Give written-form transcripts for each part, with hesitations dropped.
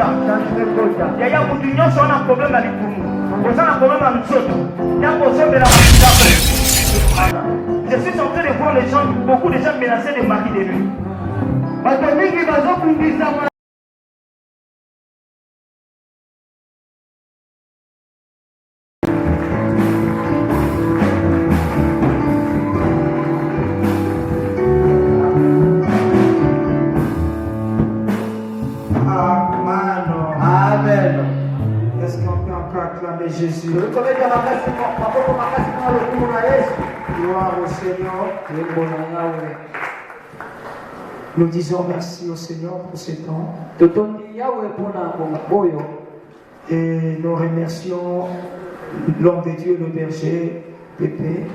Il y a beaucoup d'union sur un problème avec nous. Vous avez un problème avec nous. Il y a un problème de la je suis en train de voir les gens, beaucoup de gens menacés de maris de nuit. Parce que lui qui va se ça. Amen. Est-ce qu'on peut encore acclamer Jésus? Gloire au Seigneur. Nous disons merci au Seigneur pour ce temps. Et nous remercions l'homme de Dieu, le berger Pépé,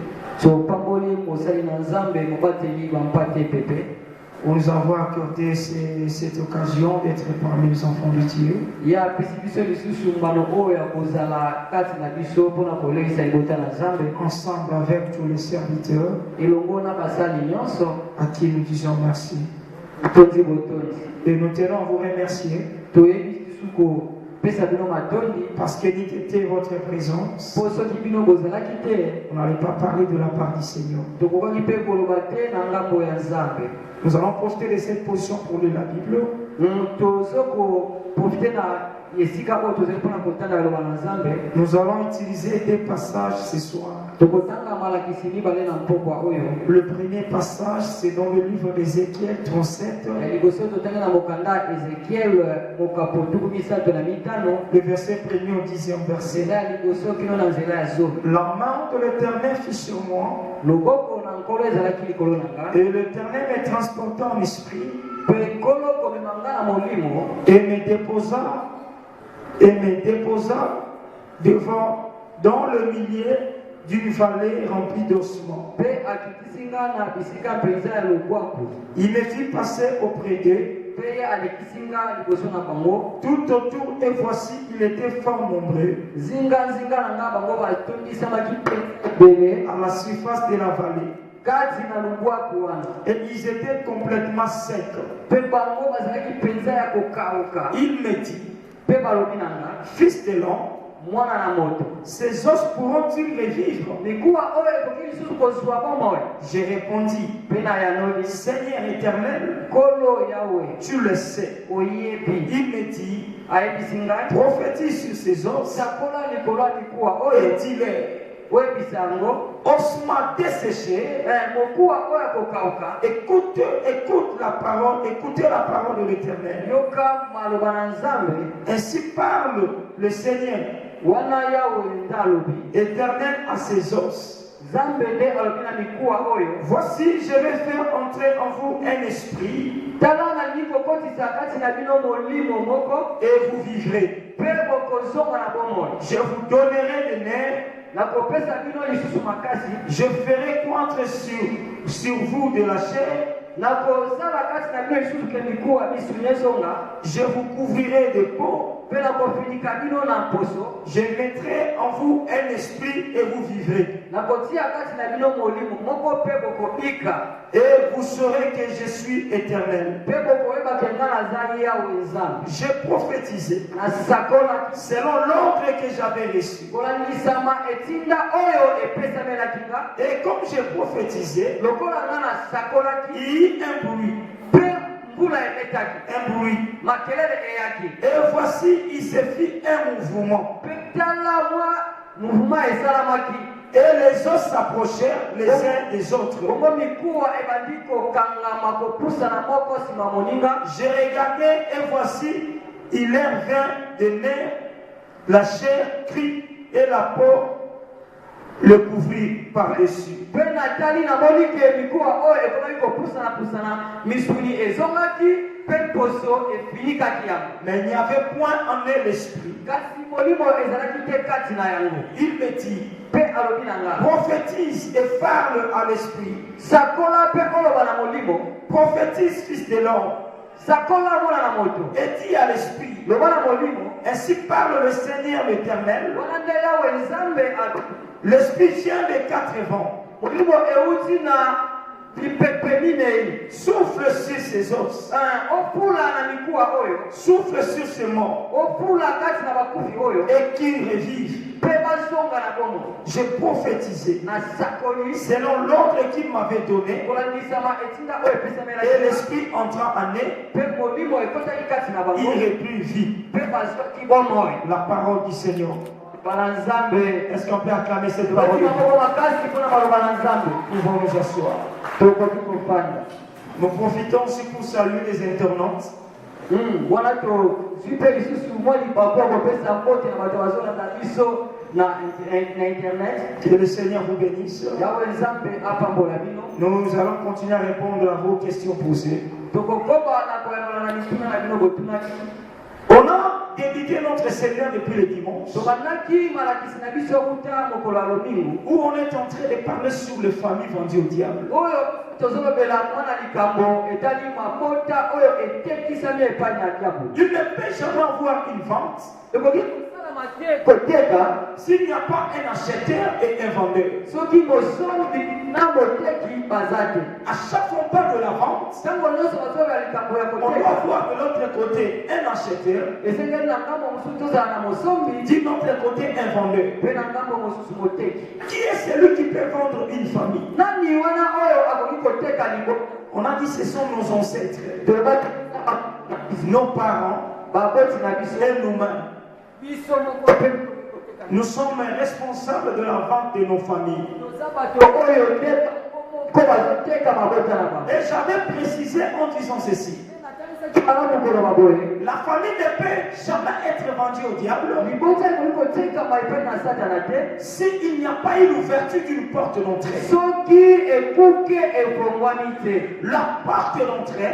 pour nous avoir accordé cette occasion d'être parmi les enfants de Dieu. Ensemble avec tous les serviteurs à qui nous disons merci. Et nous tenons à vous remercier parce que n'était votre présence, on n'allait pas parler de la part du Seigneur. Nous allons profiter de cette position pour lire la Bible. Nous allons utiliser des passages ce soir. Le premier passage, c'est dans le livre d'Ézéchiel 37. Le verset 1er au 10e verset. La main de l'Éternel fut sur moi. Et l'Éternel me transporta en esprit. Et me déposa devant, dans le milieu d'une vallée remplie d'ossements. Il me fit passer auprès d'eux tout autour, et voici il était fort nombreux à la surface de la vallée. Et ils étaient complètement secs. Il me dit, fils de l'homme, ces os pourront-ils revivre? J'ai répondu, Seigneur éternel, tu le sais. Il me dit, prophétise sur ces os et dis-leur, ossements desséchés, écoutez la parole de l'Éternel. Ainsi parle le Seigneur, Éternel à ses os. Voici, je vais faire entrer en vous un esprit, et vous vivrez. Je vous donnerai des nerfs. Je ferai croître sur vous de la chair. Je vous couvrirai de peau. Je mettrai en vous un esprit et vous vivrez. Et vous saurez que je suis éternel. J'ai prophétisé selon l'ordre que j'avais reçu. Et comme j'ai prophétisé, il y eut un bruit. Un bruit. Et voici, il se fit un mouvement. Et les os s'approchèrent les uns des autres. J'ai regardé et voici, il leur vint des nerfs, la chair crie et la peau le couvrit par-dessus. Mais il n'y avait point en eux l'esprit. Il me dit, prophétise et parle à l'esprit. Prophétise, fils de l'homme. Et dis à l'esprit, ainsi parle le Seigneur l'Éternel. L'esprit vient des quatre vents. Souffle sur ses os. Souffle sur ses morts. Et qu'il revive. J'ai prophétisé selon l'ordre qu'il m'avait donné. Et l'esprit entrant en eux, il reprit vie. La parole du Seigneur. Est-ce qu'on peut acclamer cette parole? Nous pouvons nous asseoir. Nous profitons aussi pour saluer les internautes. Que le Seigneur vous bénisse. Nous allons continuer à répondre à vos questions posées. On a dédié notre Seigneur depuis le dimanche, où on est en train de parler sur les familles vendues au diable. Il ne peut jamais avoir une vente s'il n'y a pas un acheteur et un vendeur. À chaque fois qu'on parle de la vente, on doit voir de l'autre côté un acheteur, d'un autre côté un vendeur. Qui est celui qui peut vendre une famille? On a dit ce sont nos ancêtres, nos parents et nous-mêmes. Nous sommes responsables de la vente de nos familles. Et j'avais précisé en disant ceci. La famille ne peut jamais être vendue au diable s'il n'y a pas une ouverture d'une porte d'entrée. La porte d'entrée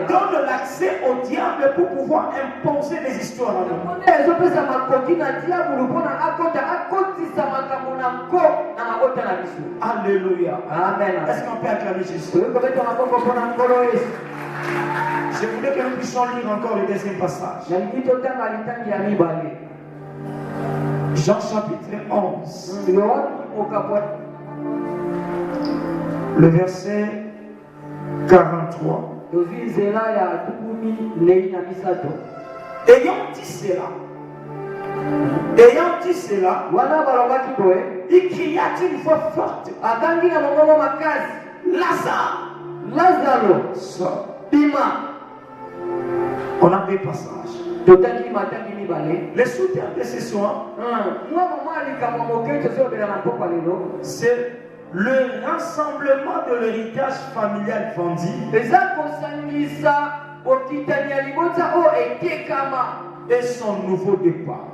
donne l'accès au diable pour pouvoir imposer des histoires à nous. Alléluia. Amen. Est-ce qu'on peut acclamer Jésus? Je voulais que nous puissions lire encore le deuxième passage. Jean chapitre 11. Le verset 43. Ayant dit cela, il cria d'une voix forte, Lazare, sors. On a des passages. Les sous-termes de ce soir, c'est le rassemblement de l'héritage familial vendu et son nouveau départ.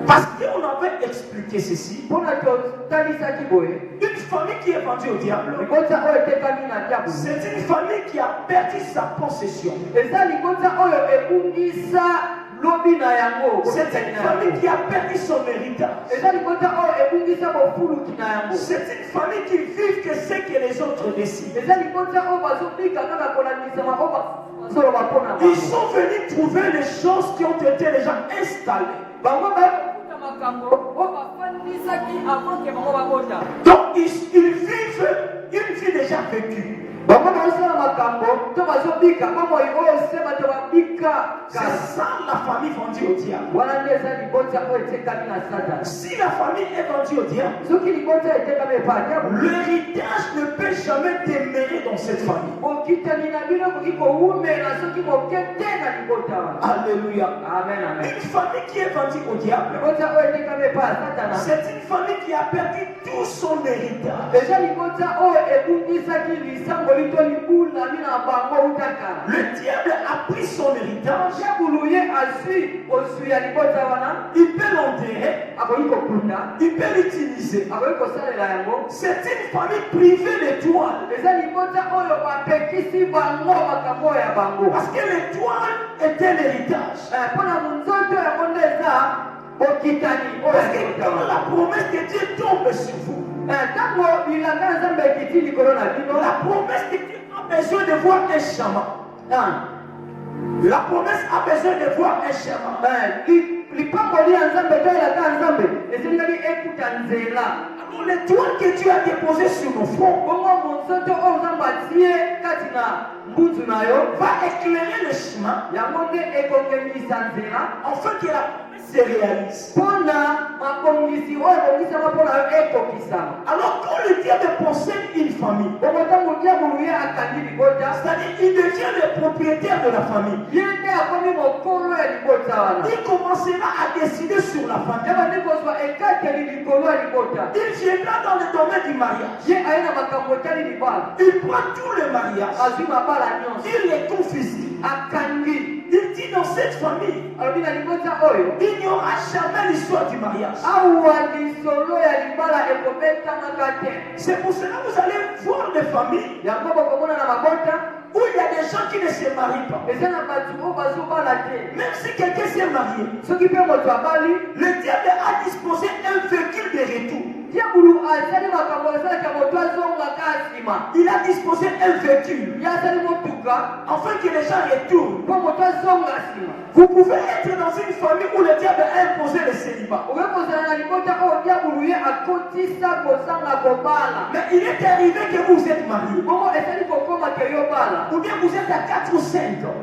Parce qu'on avait expliqué ceci. Une famille qui est vendue au diable, c'est une famille qui a perdu sa possession. C'est une famille qui a perdu son héritage. C'est une famille qui vit que ce que les autres décident. Ils sont venus trouver les choses qui ont été déjà installées. Donc ils vivent une vie déjà vécue. C'est ça la famille vendue au diable. Si la famille est vendue au diable, l'héritage ne peut jamais demeurer dans cette famille. Alléluia. Amen, amen. Une famille qui est vendue au diable, c'est une famille qui a perdu tout son héritage. Le diable a pris son héritage. Il peut l'enterrer. Il peut l'utiliser. C'est une famille privée d'étoiles. Parce que l'étoile était l'héritage. Parce que quand la promesse de Dieu tombe sur vous, la promesse de Dieu a besoin de voir un chemin. La promesse a besoin de voir un chemin. Dans l'étoile que tu as déposée sur nos fronts, va éclairer le chemin afin que la promesse se réalise. Alors quand le diable possède une famille, c'est-à-dire il devient le propriétaire de la famille, il commencera à décider sur la famille. Il viendra dans le domaine du mariage. Il prend tout le mariage, il les confisque. Il dit dans cette famille, il n'y aura jamais l'histoire du mariage. C'est pour cela que vous allez voir des familles où il y a des gens qui ne se marient pas. Même si quelqu'un s'est marié, le diable a disposé un véhicule de retour. Il a disposé un véhicule afin que les gens retournent. Vous pouvez être dans une famille où le diable a imposé le célibat. Mais il est arrivé que vous êtes mariés. Ou bien vous êtes à 4 ou 5 ans.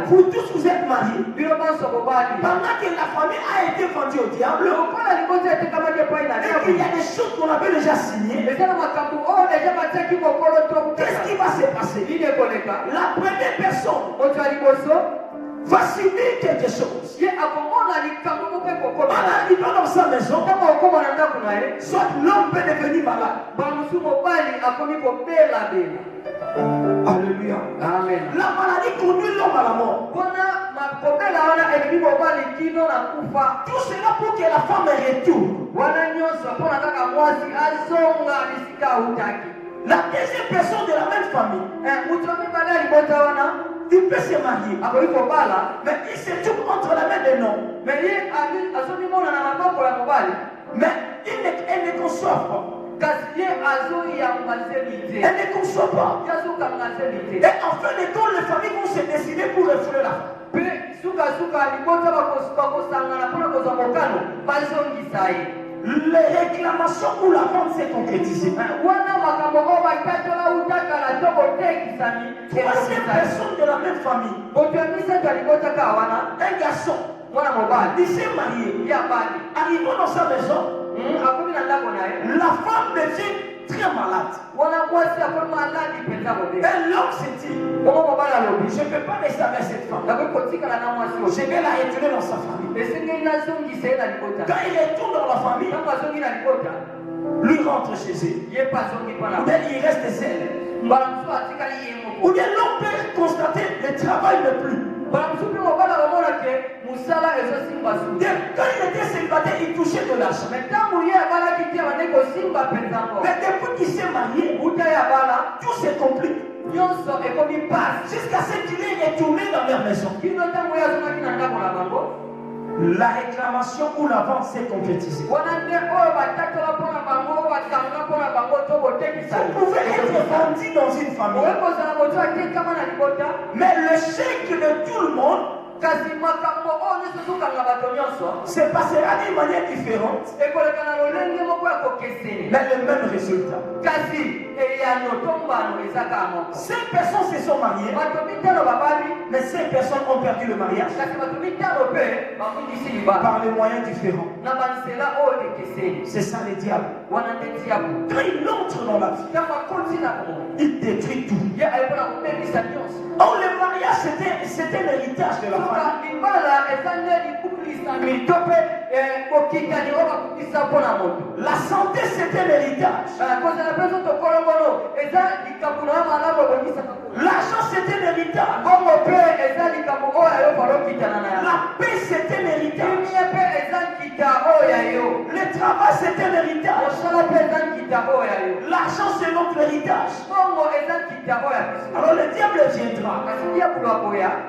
Vous tous vous êtes mariés. Pendant que la famille a été vendue au diable, et qu'il y a des choses qu'on avait déjà signées, qu'est-ce qui va se passer? La première personne va subir quelque chose. En arrivant dans sa maison, soit l'homme peut devenir malade. Alléluia. Amen. La maladie conduit l'homme à la mort. Tout cela pour que la femme retourne. La deuxième personne de la même famille, il peut se marier, mais il se trouve entre la main des noms. Mais elle ne conçoit pas. Elle ne conçoit pas. Et en fin de compte, les familles vont se décider pour refouler la femme. Les réclamations pour la vente s'est concrétisée. Troisième personne de la même famille, un garçon, il s'est marié. Arrivant dans sa maison, la femme devient très malade. Et l'homme s'est dit, je ne peux pas rester avec cette femme. Je vais la retourner dans sa famille. Quand il retourne dans la famille, lui rentre chez eux. Ou bien il reste seul. Ou bien l'homme peut constater le travail ne plus. Quand il était célibataire, il touchait de l'argent. Mais depuis qu'il s'est marié, tout se complique. Jusqu'à ce qu'il est retourné dans leur maison. La réclamation ou la vente s'est concrétisée. Vous pouvez être vendu dans une famille, mais le chèque de tout le monde se passera d'une manière différente, mais le même résultat. 5 personnes se sont mariées, mais 5 personnes ont perdu le mariage par les moyens différents. C'est ça le diable. Quand il entre dans la vie, il détruit tout. Or le mariage c'était l'héritage de la famille. La santé c'était l'héritage. L'argent c'était l'héritage. La paix c'était l'héritage. Le travail c'était l'héritage. L'argent c'est notre héritage. Alors le diable viendra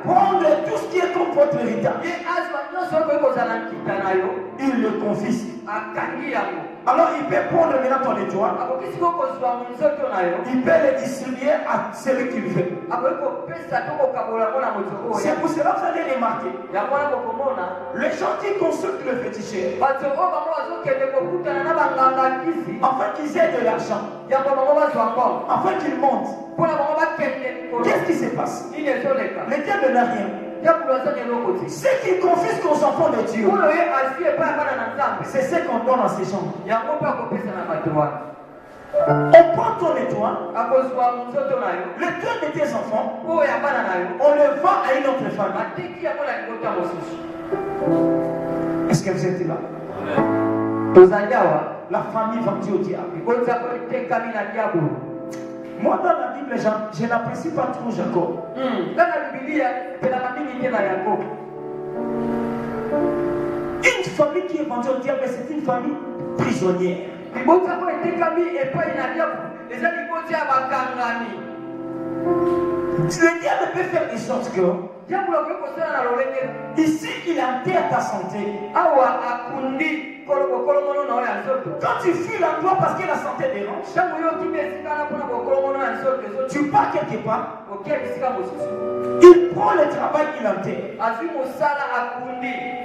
prendre tout ce qui est comme votre héritage. Il le confisque. Alors il peut prendre maintenant ton étoile. Il peut le distribuer à celui qu'il veut. C'est pour cela que vous allez remarquer. Les gens qui consultent le féticheur, afin qu'ils aient de l'argent, afin qu'ils montent. Qu'est-ce qui se passe? Le diable n'a rien. Ce qui confisque aux enfants de Dieu, c'est ce qu'on donne à ces gens. On prend ton étoile, le cœur de tes enfants, on le vend à une autre famille. Est-ce que vous êtes là? La famille vendue au diable. Moi, dans la Bible, je n'apprécie pas trop Jacob. Une famille qui est vendue au diable, c'est une famille prisonnière. Le diable peut faire des sortes que ici il enterre ta santé. Quand tu fuis l'emploi parce que la santé dérange, tu pars quelque part, il prend le travail qu'il enterre.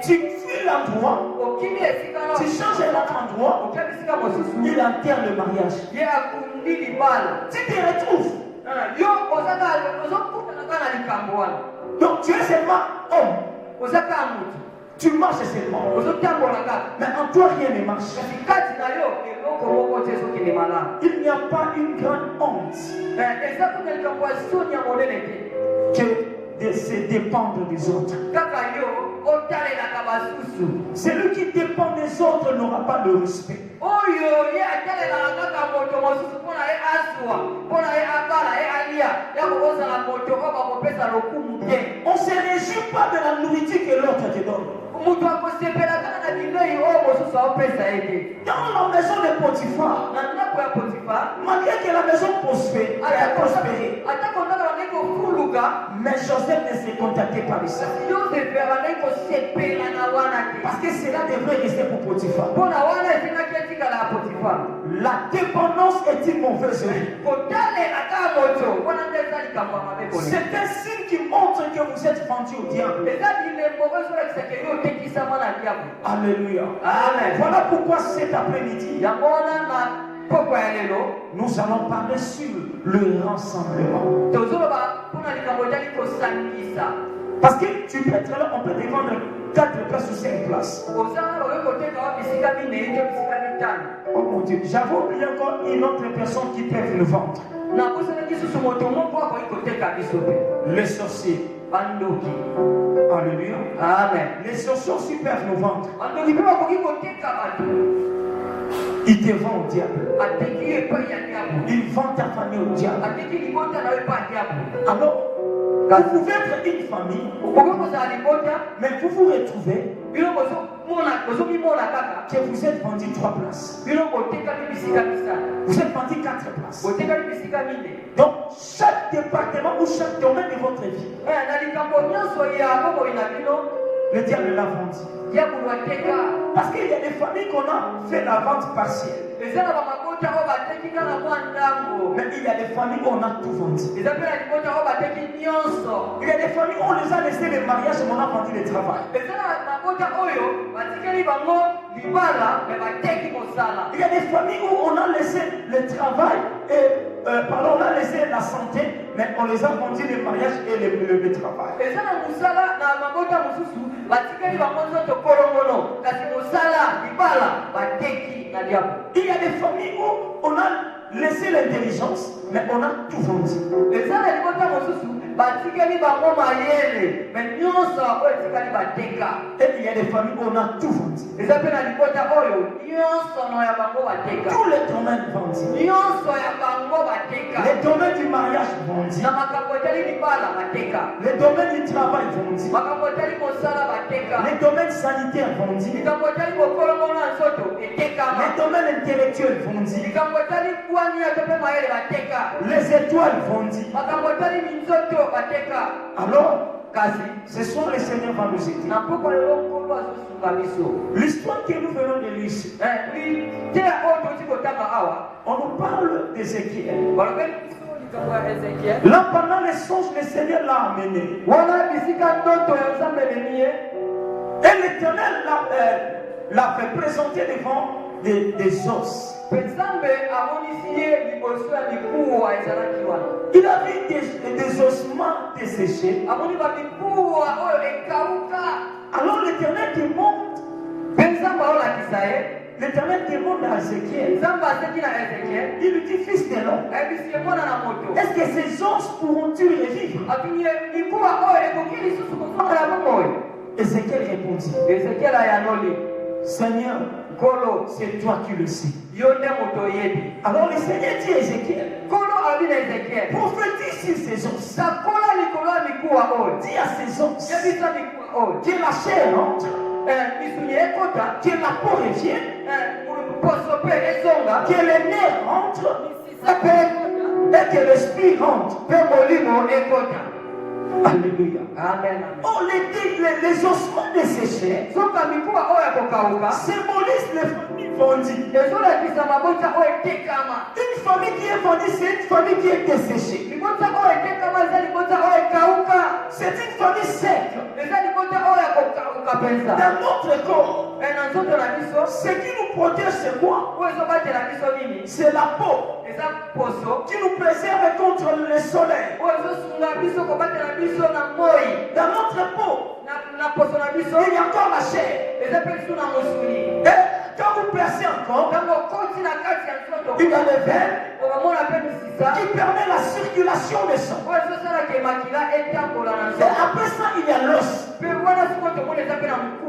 Tu fuis l'endroit, tu changes un autre endroit, il enterre le mariage. Tu te retrouves. Donc tu es seulement homme. Tu marches seulement. Mais en toi rien ne marche. Il n'y a pas une grande honte que de se dépendre des autres. Celui qui dépend des autres n'aura pas de respect. On ne se réjouit pas de la nourriture que l'autre te donne. Dans la maison de Potiphar, malgré que la maison prospère, mais Joseph ne s'est contacté par ça. Parce que cela devrait rester pour Potiphar. La dépendance est une mauvaise œuvre. C'est un signe qui montre que vous êtes vendu au diable. Alléluia. Amen. Voilà pourquoi cet après-midi, nous allons parler sur le rassemblement. Parce que tu peux être là, on peut te vendre 4 places ou 5 places. Oh mon Dieu, j'avais oublié encore une autre personne qui peut le vendre. Les sorciers. Alléluia. Amen. Les sorciers aussi peuvent nous vendre. Ils te vendent au diable. Ils vendent ta famille au diable. Alors, vous pouvez être une famille, mais vous vous retrouvez que vous êtes vendu 3 places. Vous êtes vendu 4 places. Donc, chaque département ou chaque domaine de votre vie, le diable l'a vendu. Parce qu'il y a des familles qu'on a fait la vente partielle. Mais il y a des familles où on a tout vendu. Il y a des familles où on les a laissé le mariage et on a vendu le travail. Il y a des familles où on a laissé le travail et on a laissé la santé, mais on les a vendu le mariage et le travail. Il y a des familles où on a laissé l'intelligence, mais on a tout vendu. Et il y a des familles où on a tout vendu. Tous les domaines vendus. Les domaines du mariage vendus. Les domaines du travail vendus. Les domaines sanitaires vendus. Les domaines intellectuels vendus. Les étoiles vendues. Alors, Ce soir, le Seigneur va nous aider. L'histoire que nous venons de lire, on nous parle d'Ézéchiel. Là, pendant les songes, le Seigneur l'a amené. Et l'Éternel l'a fait présenter devant des os. Il a vu des ossements desséchés. Alors l'Éternel demande, à Ézéchiel, il lui dit, fils de l'homme, est-ce que ces os pourront-ils revivre? Ézéchiel répondit, Seigneur, c'est toi qui le sais. Alors le Seigneur dit à Ézéchiel, prophétise sur ces os. Dis à ces os que la chair entre, que la peau revienne, que les nerfs rentrent et que l'esprit rentre. Alléluia. Amen. Oh, les ossements desséchés symbolisent les familles fondues. Une famille qui est fondue, c'est une famille qui est desséchée. C'est une famille sec. Dans notre corps, ce qui nous protège, c'est quoi? C'est la peau qui nous préserve contre le soleil. Dans notre peau, il y a encore la chair. Et quand vous percez encore, il y a les veines qui permettent la circulation du sang. Et après ça, il y a l'os.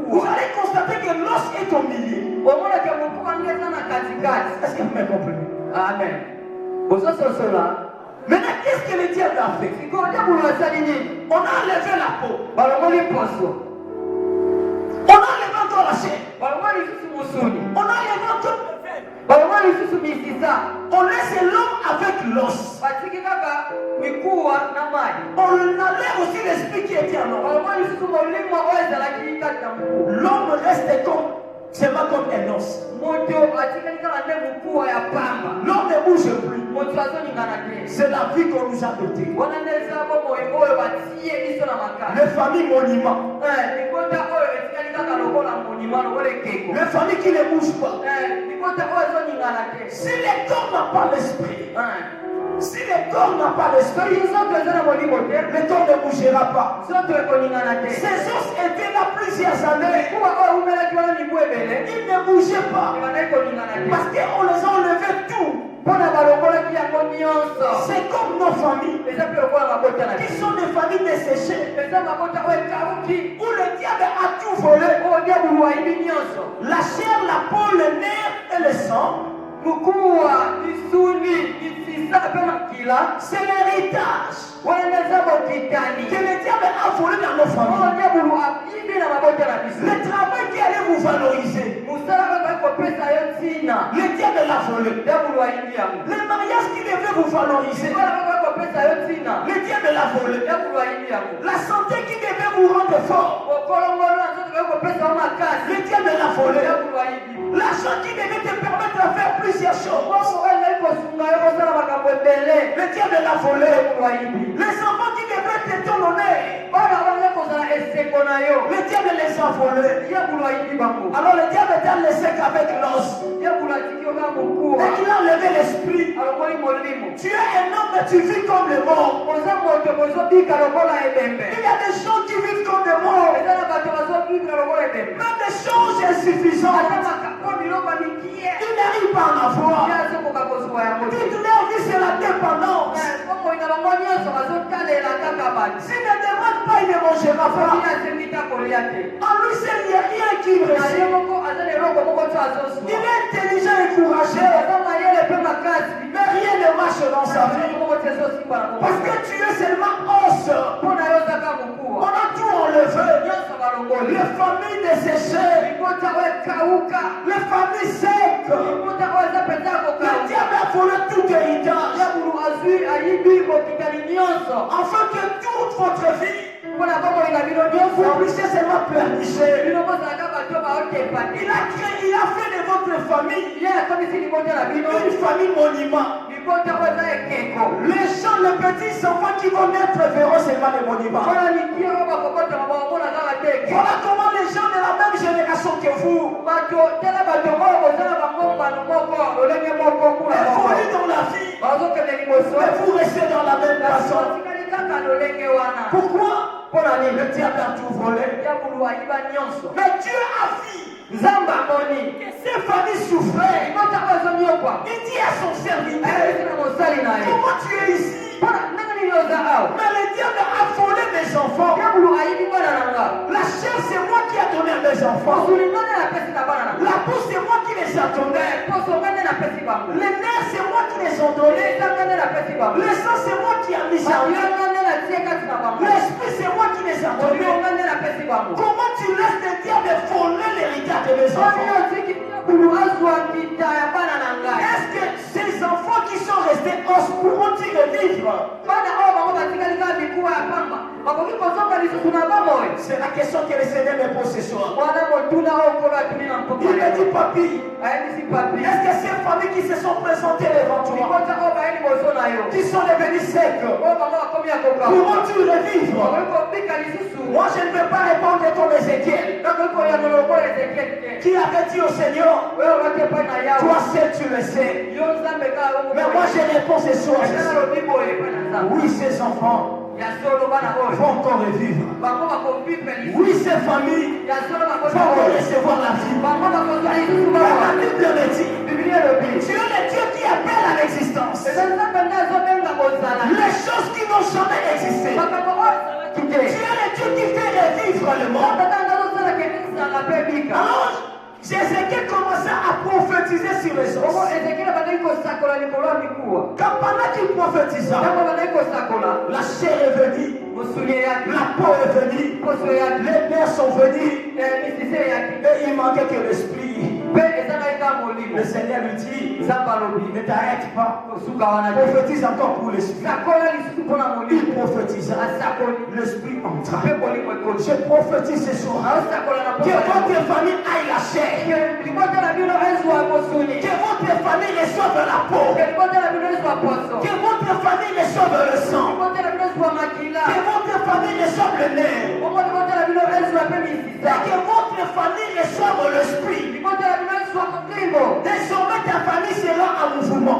Vous allez constater que l'os est au milieu. Est-ce que vous me comprenez? Amen. Maintenant, qu'est-ce que le diable a fait? On a enlevé la peau. On a enlevé encore la chair. On a enlevé encore le veine. On laisse l'homme avec l'os. On enlève aussi l'esprit qui était en homme. L'homme reste seulement comme un os. L'homme ne bouge plus. C'est la vie qu'on nous a dotée. Les familles monuments. Les familles qui ne bougent pas. Si le corps n'a pas l'esprit, si le corps n'a pas l'esprit, le corps ne bougera pas. Ces os étaient là plusieurs années. Ils ne bougeaient pas. Parce qu'on les a enlevés tout. C'est comme nos familles qui sont des familles desséchées où le diable a tout volé. La chair, la peau, le nerf et le sang. C'est l'héritage que le diable a volé dans nos familles. Le travail qui allait vous valoriser, le diable l'a volé. Le mariage qui devait vous valoriser, le diable l'a volé. La santé qui devait vous rendre fort, le diable l'a volé. L'argent qui devait te permettre de faire plusieurs choses, le diable l'a volé. Les enfants qui devaient te donner, le diable les a volés. Alors le diable t'a laissé qu'avec l'os. Et il a enlevé l'esprit. Tu es un homme mais tu vis comme les morts. Il y a des gens qui vivent comme des morts. Même des choses insuffisantes. Ils n'arrivent pas à en avoir. Toute leur vie c'est la dépendance. S'il ne demande pas, il ne mangera pas. En lui seul, il n'y a rien qui réussit. Il est intelligent et courageux. Mais rien ne marche dans sa vie. Parce que tu es seulement os. On a tout enlevé. Les familles desséchées. Les familles secs. Le diable a volé tout héritage. Afin que toute votre vie vous puissiez seulement pleurnicher. Il a fait de votre famille une famille monument. Les gens, les petits enfants qui vont naître verront seulement les monuments. Voilà comment les gens de la même génération que vous évoluent dans la vie, mais vous restez dans la même façon. Pourquoi? Le diable a tout volé. Mais Dieu a vu que ces familles souffraient. Il dit à son serviteur, comment tu es ici? Mais le diable a volé mes enfants. La chair, c'est moi qui ai donné à mes enfants. La peau, c'est moi qui les ai donnés. Les nerfs, c'est moi qui les ai donnés. Le sang, c'est moi qui ai mis ça. L'esprit, c'est moi qui les ai donnés. Comment tu laisses le diable voler l'héritage de mes enfants? Est-ce que ces enfants qui sont restés os pourront-ils revivre? C'est la question que le Seigneur me pose ce soir. Il me dit, papi, est-ce que ces familles qui se sont présentées devant toi, qui sont devenues secs, pourront-ils revivre? Moi, je ne vais pas répondre comme Ézéchiel, qui avait dit au Seigneur, toi seul tu le sais. Mais moi, je réponds ce soir. Oui, ces enfants vont encore revivre. Oui, ces familles vont recevoir la vie. La Bible le dit. Dieu est le Dieu qui appelle à l'existence les choses qui n'ont jamais existé. Dieu est le Dieu qui fait revivre le monde. Alors, Jézéchiel commençait à prophétiser sur les os. Quand pendant qu'il prophétisa, la chair est venue, la peau est venue, les nerfs sont venus, et il manquait que l'esprit. Le Seigneur lui dit, ne t'arrête pas, prophétise encore pour l'esprit. Il prophétisa, l'esprit entra. Je prophétise ce soir que votre famille aille la chair, que votre famille reçoive la peau, que votre famille reçoive le sang, que votre famille reçoive le nerf, et que votre famille reçoive l'esprit. Désormais ta famille sera en mouvement.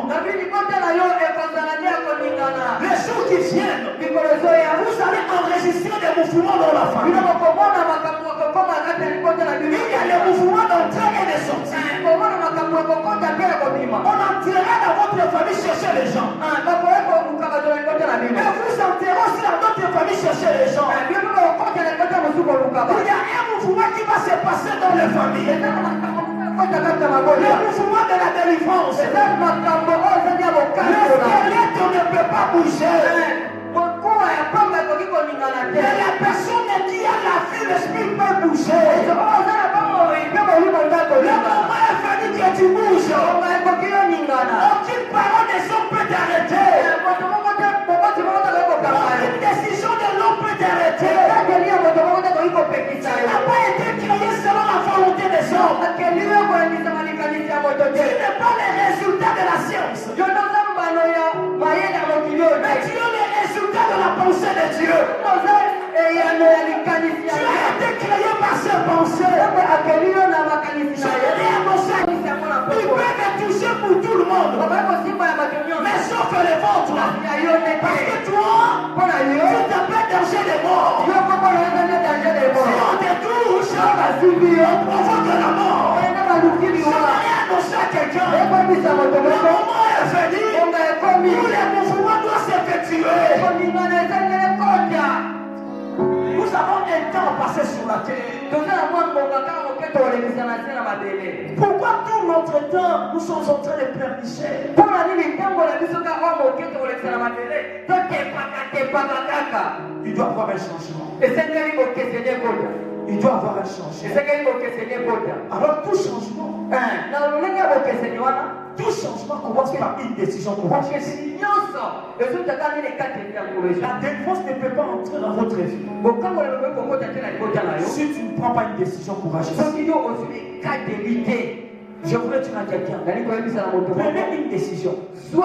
Les jours qui viennent, vous allez enregistrer des mouvements dans la famille. Il y a les mouvements d'entrée et de sortie. On entrera dans votre famille chercher les gens. Et vous entrerez aussi dans votre famille chercher les gens. Il y a un mouvement qui va se passer dans les familles. Le mouvement de la délivrance. Le squelette ne peut pas bouger. Et la personne qui a la vie, l'esprit peut bouger. Le moment est venu que tu bouges. Aucune parole de son peut t'arrêter. Aucune décision de l'homme peut t'arrêter. Tu n'as pas été créé selon la volonté des hommes. Tu n'es pas le résultat de la science. Mais tu es le résultat de la pensée de Dieu. Tu as été créé par ses pensées. Ils peuvent toucher pour tout le monde, mais sauf les vôtres. Parce que toi, tu t'appelles danger de mort. Si on te touche, on provoque la mort. Je n'ai annoncé à quelqu'un. Le moment est venu où les mouvements doivent s'effectuer. Nous avons un temps passé sur la terre. Pourquoi tout notre temps nous sommes en train de pleurnicher? Il doit y avoir un changement. il doit avoir un changement. Alors tout changement, tout changement commence par une décision courageuse. La défense ne peut pas entrer dans votre vie si tu ne prends pas une décision courageuse. Je voudrais dire à quelqu'un, prenez une décision de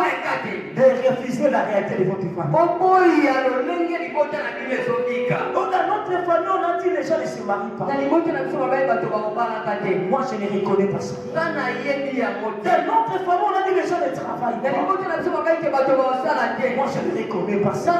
refuser la réalité de votre famille. Dans notre famille, on a dit les gens ne se marient pas. Moi, je ne reconnais pas ça. Dans notre famille, on a dit les gens ne travaillent pas. Moi, je ne reconnais pas ça.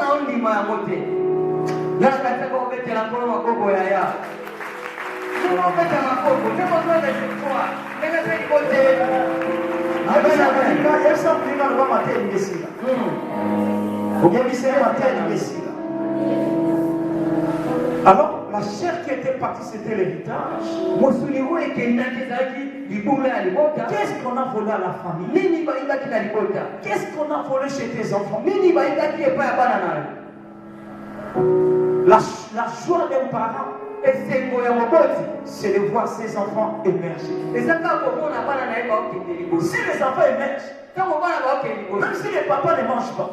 Alors, la chair qui était partie, c'était l'héritage. Qu'est-ce qu'on a volé à la famille? Qu'est-ce qu'on a volé chez tes enfants? La joie d'un parent, c'est de voir ses enfants émerger. Si les enfants émergent, même si les papas ne mangent pas,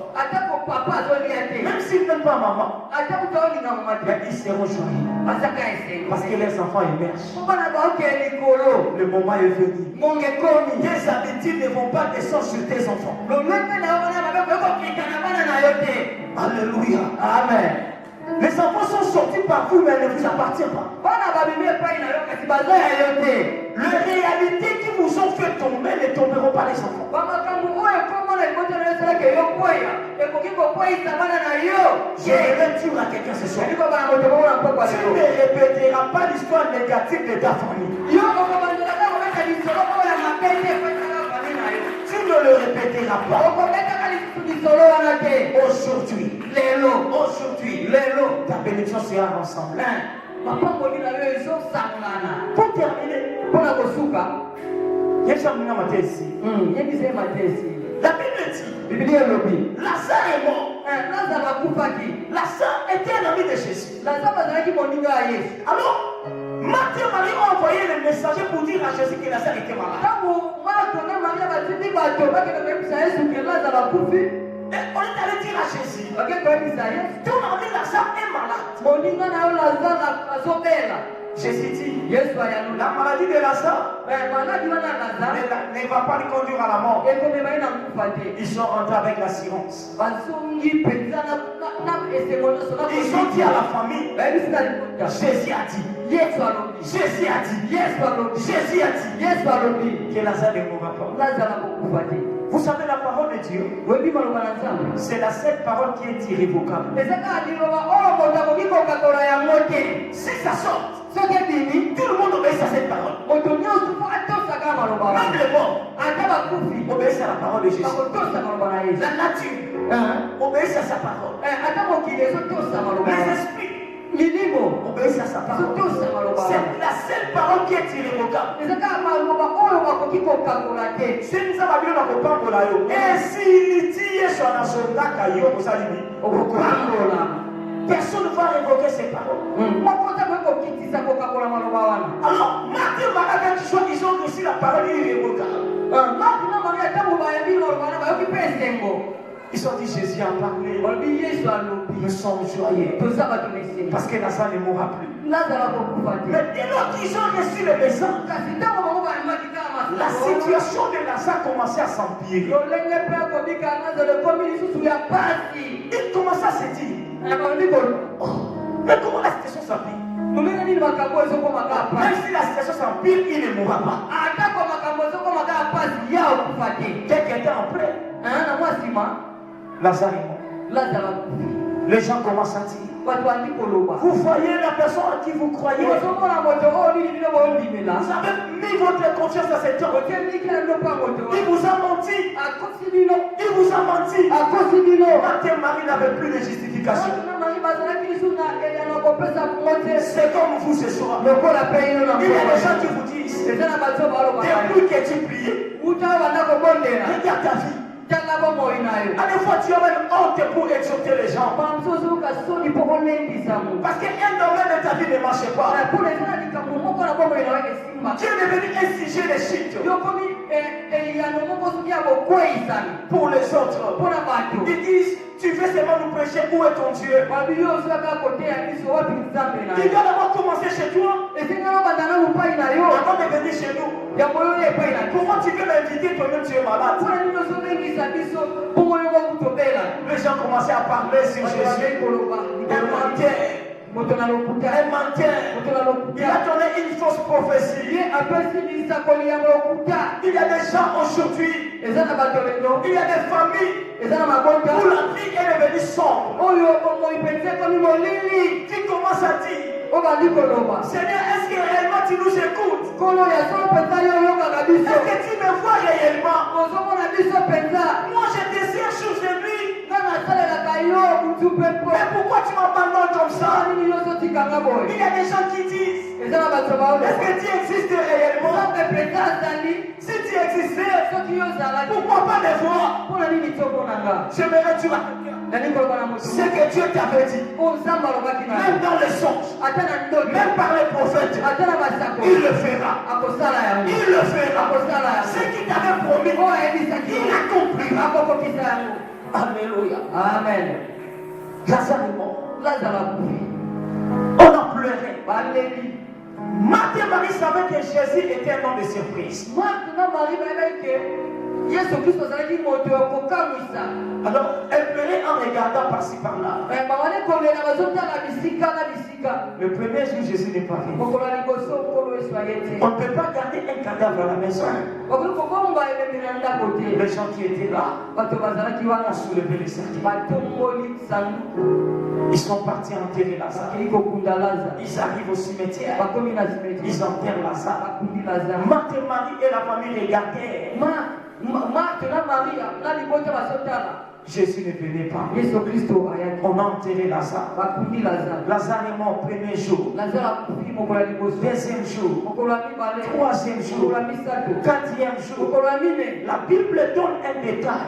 même s'ils ne pas maman, ils seront joyeux. Parce que les enfants émergent. Le moment est venu. Tes habitudes ne vont pas descendre sur tes enfants. Alléluia. Amen. Les enfants sont sortis par vous, mais elles ne vous appartiennent pas. Les réalités qui vous ont fait tomber ne tomberont pas les enfants. Je vais dire à quelqu'un ce soir. Tu ne répéteras pas l'histoire négative de ta famille. Tu ne le répéteras pas. Aujourd'hui, ta bénédiction sera ensemble. Pour terminer, la Bible dit, Lazare est mort. Lazare était un ami de Jésus. Alors, Marthe et Marie ont envoyé le messager pour dire à Jésus que Lazare était malade. Et on est allé dire à Jésus, ton ami Lazare est malade. Jésus dit, la maladie de Lazare ne va pas lui conduire à la mort. Ils sont rentrés avec l'assurance. Ils ont dit à la famille, Jésus a dit, que Lazare ne mourra pas. Vous savez la parole de Dieu, c'est la seule parole qui est irrévocable. Si ça sort, tout le monde obéit à cette parole. Même les morts obéissent à la parole de Jésus. La nature obéit à sa parole. Les esprits obéissent à sa parole. C'est la seule parole qui est irrévocable. Personne ne va révoquer ces paroles. Alors, Matthieu, Marie, ils ont reçu la parole irrévocable. Ils ont dit Jésus a parlé. Nous sommes joyeux. Parce que Lazare ne mourra plus. Mais dès lors qu'ils ont reçu le message, la situation de Lazare commençait à s'empirer. Il commençait à se dire, oh, mais comment la situation s'empire? Même si la situation s'empire, il ne mourra pas. Quelques temps après, Lazare est mort. Les gens commencent à dire, vous voyez la personne à qui vous croyez. Vous avez mis votre confiance à cet homme. Il vous a menti. Il vous a menti. Marthe et Marie n'avaient plus de justification. C'est comme vous ce soir. Il y a des gens qui vous disent, depuis que tu priais, regarde ta vie. À des fois, tu as même honte pour exhorter les gens. Parce qu'un domaine de ta vie ne marche pas. Tu es devenu un sujet de chute. Pour les autres, ils disent, tu veux seulement nous prêcher, où est ton Dieu? Il doit d'abord commencer chez toi avant de venir chez nous. Comment tu peux m'inviter toi-même, tu es malade? Les gens commençaient à parler sur Jésus. Un menteur. Il a donné une fausse prophétie. Il y a des gens aujourd'hui, il y a des familles où la vie est devenue sombre. Qui commence à dire, Seigneur, est-ce que réellement tu nous écoutes? Est-ce que tu me vois réellement? Moi je désire changer de lui. Mais pourquoi tu m'abandonnes comme ça? Il y a des gens qui disent, est-ce que tu existes réellement? Si tu existais, pourquoi pas me voir? J'aimerais tu ce que Dieu t'avait dit, même dans les songes, même par les prophètes, il le fera. Il le fera. Ce qu'il t'avait promis, il accomplira. Alléluia. Amen. Lazare est mort. On a pleuré. Marthe et Marie savaient que Jésus était un homme de surprise. Alors, elle pleurait en regardant par-ci par-là. Le premier jour, Jésus n'est pas venu. On ne peut pas garder un cadavre à la maison. Les gens qui étaient là ont soulevé les cercueils. Ils sont partis enterrer Lazare. Ils arrivent au cimetière. Ils enterrent Lazare. Marthe et Marie et la famille regardaient. Jésus ne venait pas. On a enterré Lazare. Lazare est mort au premier jour. Deuxième jour. Troisième jour. Quatrième jour. La Bible donne un détail.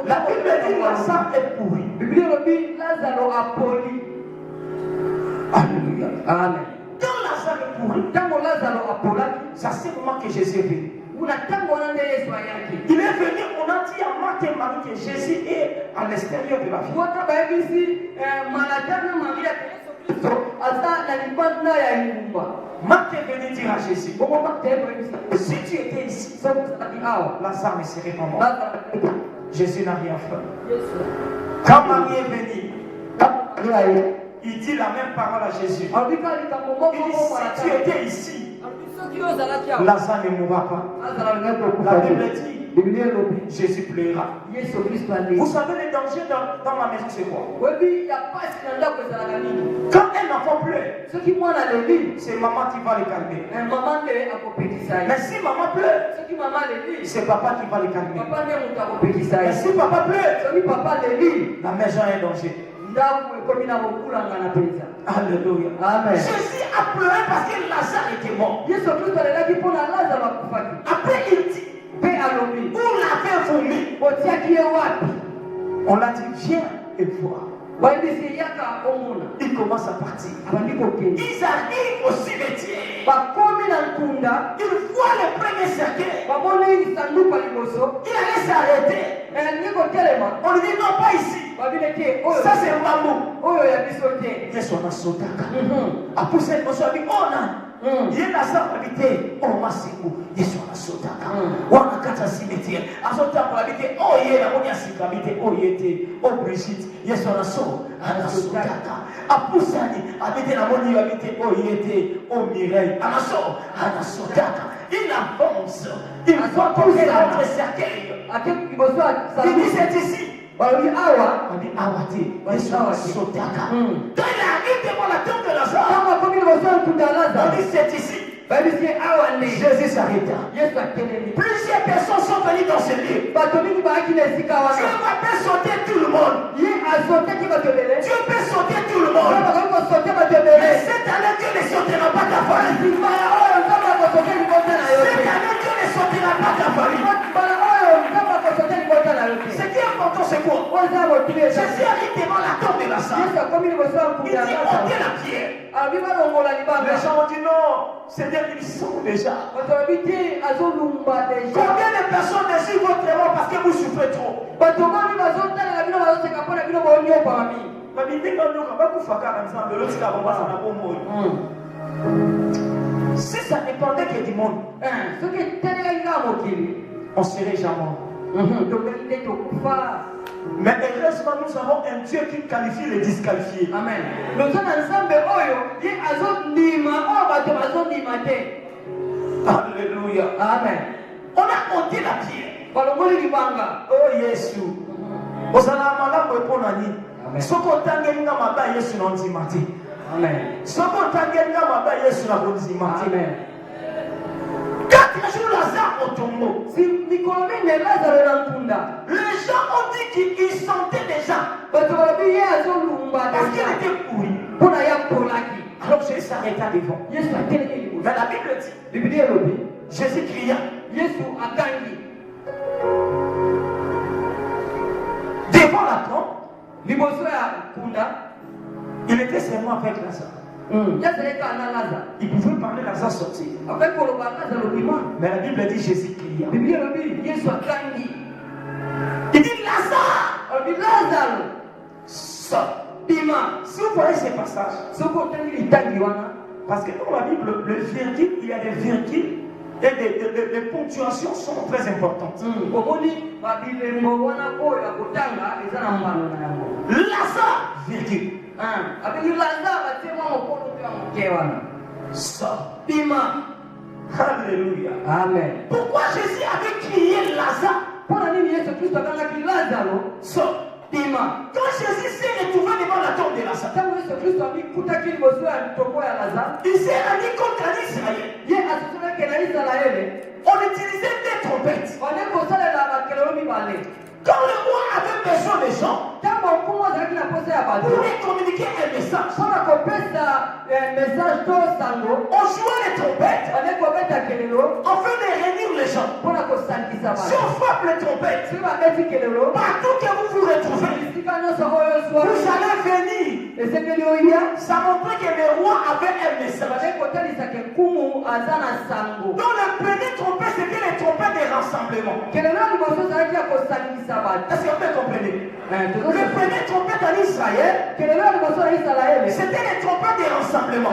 La Bible dit Lazare est pourri. Alléluia. Amen. Quand Lazare est pourri, ça c'est le moment que Jésus est venu. Il est venu, on a dit à Marthe et Marie que Jésus est à l'extérieur de la vie. Marthe est venu dire à Jésus, si tu étais ici, Lazare ne serait pas mort. Jésus n'a rien fait. Quand Marie est venue, il dit la même parole à Jésus. Il dit, si tu étais ici, Lazare ne mourra pas. La Bible dit, Jésus pleura. Vous savez le danger dans ma maison, c'est quoi? Quand un enfant pleure, c'est maman qui va le calmer. Mais si maman pleure, c'est papa qui va le calmer. Mais si papa pleure, la maison est en danger. Alléluia. Amen. Jésus a pleuré parce que Lazare était mort. Après il dit, où l'avait vomi? On l'a dit, viens et vois. Il commence à partir. Ils arrivent au cimetière. Ils voient le premier cercueil. Il allait s'arrêter. On lui dit non, pas ici. Ça c'est Mamou. Yesu anasotaka. Apuse moshabi ona. Yeye Lazare habite o masiku. Yesu anasotaka. Wanakata cimetière. Azotaka habite o yeye na moni asika habite o yete o Brigitte. Yesu anasotaka. Apusani habite na moni habite o yete o Mireille. Anasotaka. Il avance. Il voit comme c'est notre cercueil. Il dit c'est ici. On dit Awati. Yesu anasotaka. Quand il arrive devant la tombe de Lazare, on dit c'est ici. Jésus s'arrêta. Plusieurs personnes sont venues dans ce lieu. Dieu va faire sauter tout le monde. Dieu peut sauter tout le monde. Mais cette année, Dieu ne sautera pas ta famille. Cette année, Dieu ne sautera pas ta famille. quoi? Jésus arrive devant la tombe de Lazare. Il dit ôtez la pierre. Les gens ont dit non, Seigneur, ils sont déjà. Combien de personnes ici vont vraiment parce que vous souffrez trop? Si ça dépendait que du monde, on serait jamais. Mais heureusement, nous avons un Dieu qui qualifie les disqualifiés. Amen. Alléluia. Amen. On a ôté la pierre. Oh Jésus. Amen. Amen. Amen. 4 jours Lazare au tombeau. Les gens ont dit qu'ils sentaient déjà. Parce qu'il était pourri. Alors Jésus s'arrêta devant. Mais la Bible dit, Jésus cria. Devant la tombe, il était seulement avec Lazare. Il pouvait parler, Lazare sortir. Mais la Bible dit Jésus cria. Il dit Lazare, sors. Si vous voyez ces passages, parce que dans la Bible, le virgule, il y a des virgules et des ponctuations sont très importantes. Lazare, virgule. Sors. Alléluia. Amen. Pourquoi Jésus avait crié Lazare? Sors. Quand Jésus s'est retrouvé devant la tombe de Lazare, il s'est rendu compte qu'en Israël, on utilisait des trompettes. Quand le roi avait besoin des gens pour lui communiquer un message, on jouait les trompettes afin de réunir les gens. Si on frappe les trompettes, partout que vous vous retrouvez, vous allez venir. Ça montrait que le roi avait un message. Donc le premier trompette, c'était les trompettes de rassemblement. Est-ce que vous comprenez? Le premier trompette en Israël, c'était les trompettes de rassemblement.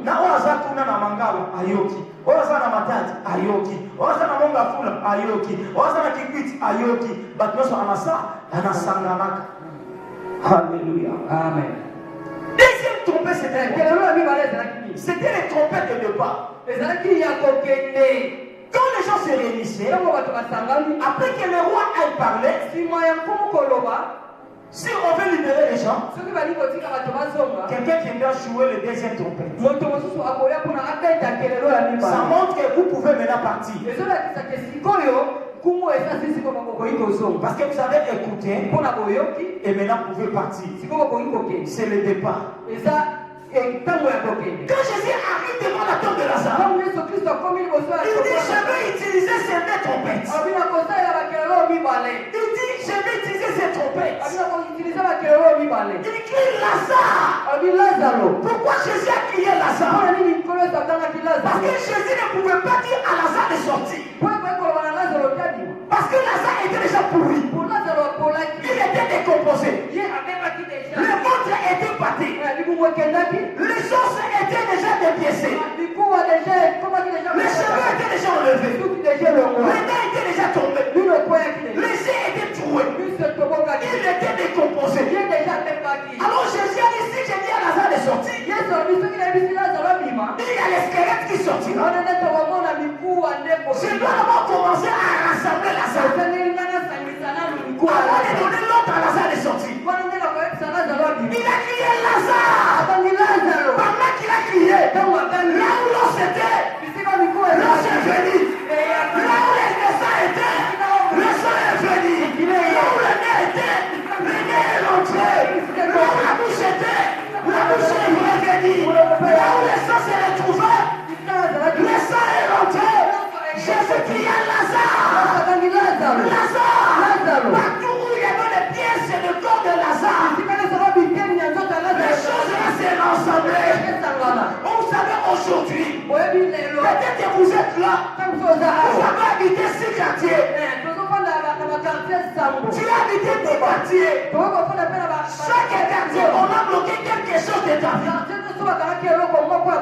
Na waza kuna na mangala ayoki, waza na matati ayoki, waza na monga fula ayoki, waza na kikwiti ayoki, batnoso anasanganaka. Alléluia. Amen. Deuxième trompette, c'était les trompettes de départ. Quand les gens se réunissaient, après que le roi ait parlé, si on veut libérer les gens, quelqu'un qui doit jouer le deuxième trompette. Ça montre que vous pouvez maintenant partir. Parce que vous avez écouté et maintenant vous pouvez partir. C'est le départ. Quand Jésus arrive devant la tombe de Lazare, il dit je vais utiliser ces deux trompettes. Il dit je vais utiliser ces trompettes. Il crie Lazare. Pourquoi Jésus a crié Lazare? Parce que Jésus ne pouvait pas dire à Lazare de sortir. Parce que Lazare était déjà pourri. Il était décomposé. Le ventre était pâté. Les os étaient déjà dépiécés. Les cheveux étaient déjà enlevés. Les dents étaient déjà tombées. Les yeux étaient troués. Il était décomposé. Alors Jésus a dit si je dis à Lazare de sortir, il y a les squelettes qui sortiront. Je dois d'abord commencer à rassembler Lazare avant de donner l'autre à Lazare de sortir. Il a crié Lazare. Pendant qu'il a crié, là où l'os était, l'os est venu. Là où les naissants étaient, le sang est venu. Là où le nez était, le nez est rentré. Là où la bouche était, la bouche est revenue. Là où le sang s'est retrouvé, le sang est rentré. Jésus cria Lazare. Lazare. Partout où il y avait les pièces et le corps de Lazare, les choses là s'est rassemblées. Vous savez aujourd'hui, peut-être que vous êtes là, vous avez habité ce quartier. Tu as habité 10 quartiers. Chaque quartier, on a bloqué quelque chose de ta vie. On a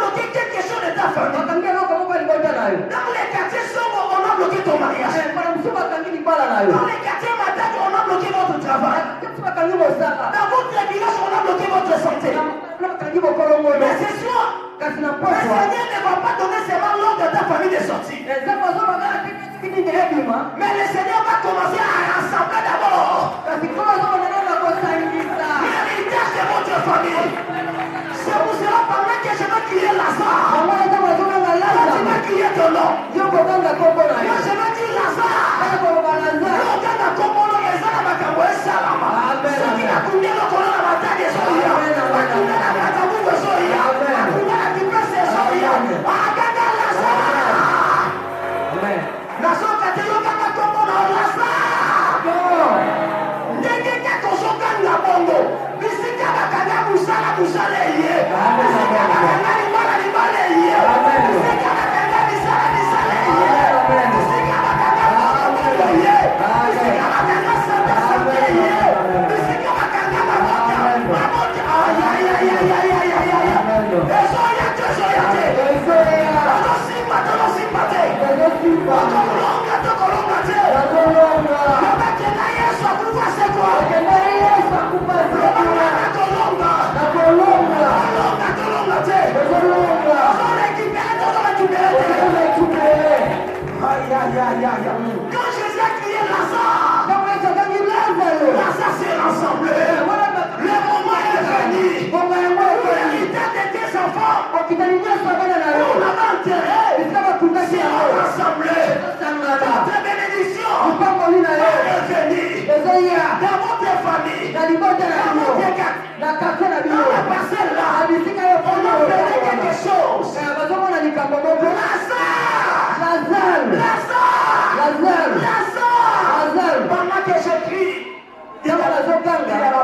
bloqué quelque chose de ta famille. Dans les quartiers sombres, on a bloqué ton mariage. Dans les quartiers matins, on a bloqué votre travail. Dans votre village, on a bloqué votre santé. Mais c'est sûr, le Seigneur ne va pas donner seulement l'ordre de ta famille de sortir. Mais le Seigneur va commencer à rassembler d'abord l'héritage de votre famille. C'est pour cela pendant que je vais crier Lazare, tu vas crier ton nom. Moi je vais dire Lazare. L'organe à Komolo et Zala Makambo et Salama. Ce qui a combien de colons à ma taille et Zoya. A combien de Makambo et Zoya. A combien de Tipes et Zoya. Agada Lazare. Naso Kateyo Kaka Komolo Lazare. Ndenge Kako Zoganga Bongo. Bisika Bakanga Musala Musale Ye. Bisika Bakanga Limala Limale Ye. Bisika Bakanga Misala Misale Ye. Bisika Bakanga Musala Ye. Bisika Bakanga Santa Santa Ye. Bisika Bakanga Mabota. Mabota. Ay ay ay ay ay ay ay ay. Ezoya te Ezoya te. Todo simba te. Tokolonga te. Lobeke na Yesu akufa sekwa. Quand Jésus a crié Lazare, Lazare s'est rassemblé. Le moment est venu. L'héritage de tes enfants, on l'avait enterré, s'est rassemblé. Votre bénédiction est venue dans votre famille, dans votre quartier, dans la parcelle là. On a fait quelque chose. Lazare. Pendant que j'écris, il y a la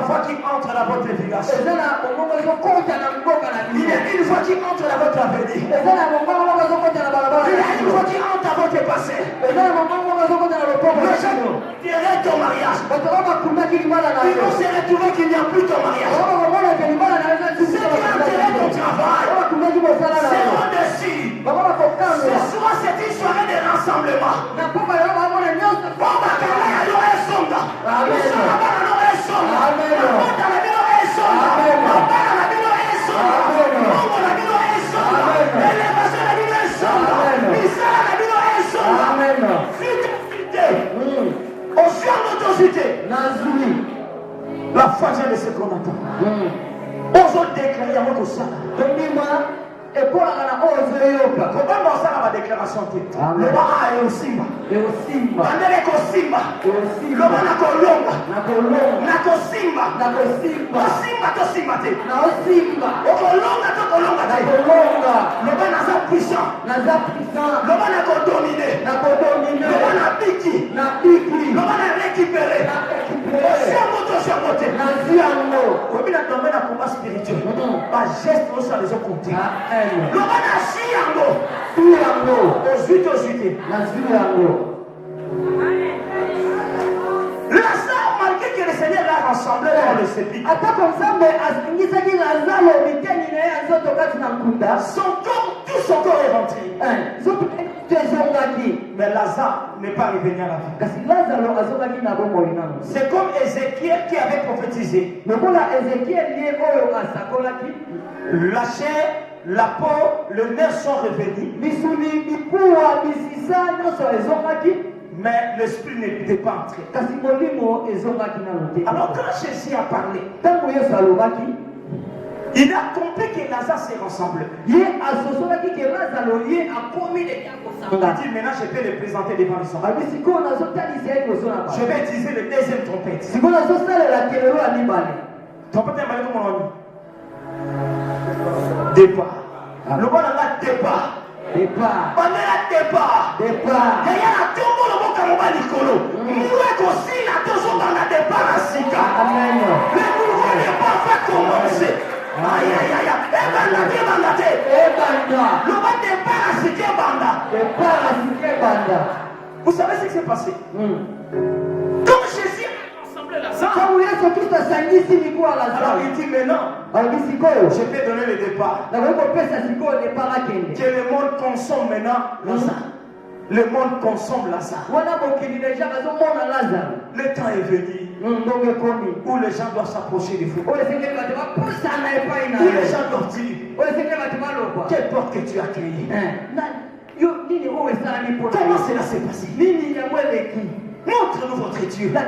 voix qui entre dans votre village. Il y a une voix qui entre dans votre avenir. Il y a une voix qui entre dans votre passé. Les gens diraient ton mariage. Ils vont se retrouver qu'il n'y a plus ton mariage. Ceux qui ont enterré ton travail seront déçus. Ce soir, c'est une soirée de rassemblement. La foi vient de ce qu'on entend. Osons déclarer à votre sang. Comment on s'en va déclaration? Le bas est au Simba. Bandele ko Simba. Le bas na kolonga. Na ko Simba. Simba to Simba te. O kolonga to kolonga te. Le bas na za puissant. Le bas na ko dominer. Le bas na biki. Le bas na récupérer. Comme il a tombé dans le combat spirituel, par geste, on s'en les a comptés. Le bas na chiango. Lazare, malgré que le Seigneur l'a rassemblé dans le sépulcre, tout son corps est rentré. Mais Lazare n'est pas revenu à la vie. C'est comme Ézéchiel qui avait prophétisé. La chair, la peau, le nerf sont revenus. Mais l'esprit n'était pas entré. Alors quand Jésus a parlé, il a compris que Lazare s'est rassemblé. Il a dit maintenant je peux le présenter devant les hommes. Je vais utiliser le deuxième trompette. Trompette est mon ami. Départ. Le bon a départ. Départ. Bandela départ. Départ. Yaya na tombo le boka mobali kolo. Moué kosi la tozo dans la départ à Sika. Amen. Le nouveau départ va commencer. Aïe aïe aïe. Le bas départ à Sika Banda. Départ à Sika Banda. Vous savez ce qui s'est passé? Comme Jésus a rassemblé Lazare. Alors il dit maintenant, je t'ai donné le départ. Que le monde consomme maintenant Lazare. Le monde consomme Lazare. Le temps est venu où les gens doivent s'approcher du feu. Où les gens doivent dire, quelle porte que tu as créée? Comment cela s'est passé? Montre-nous votre Dieu. Ce temps est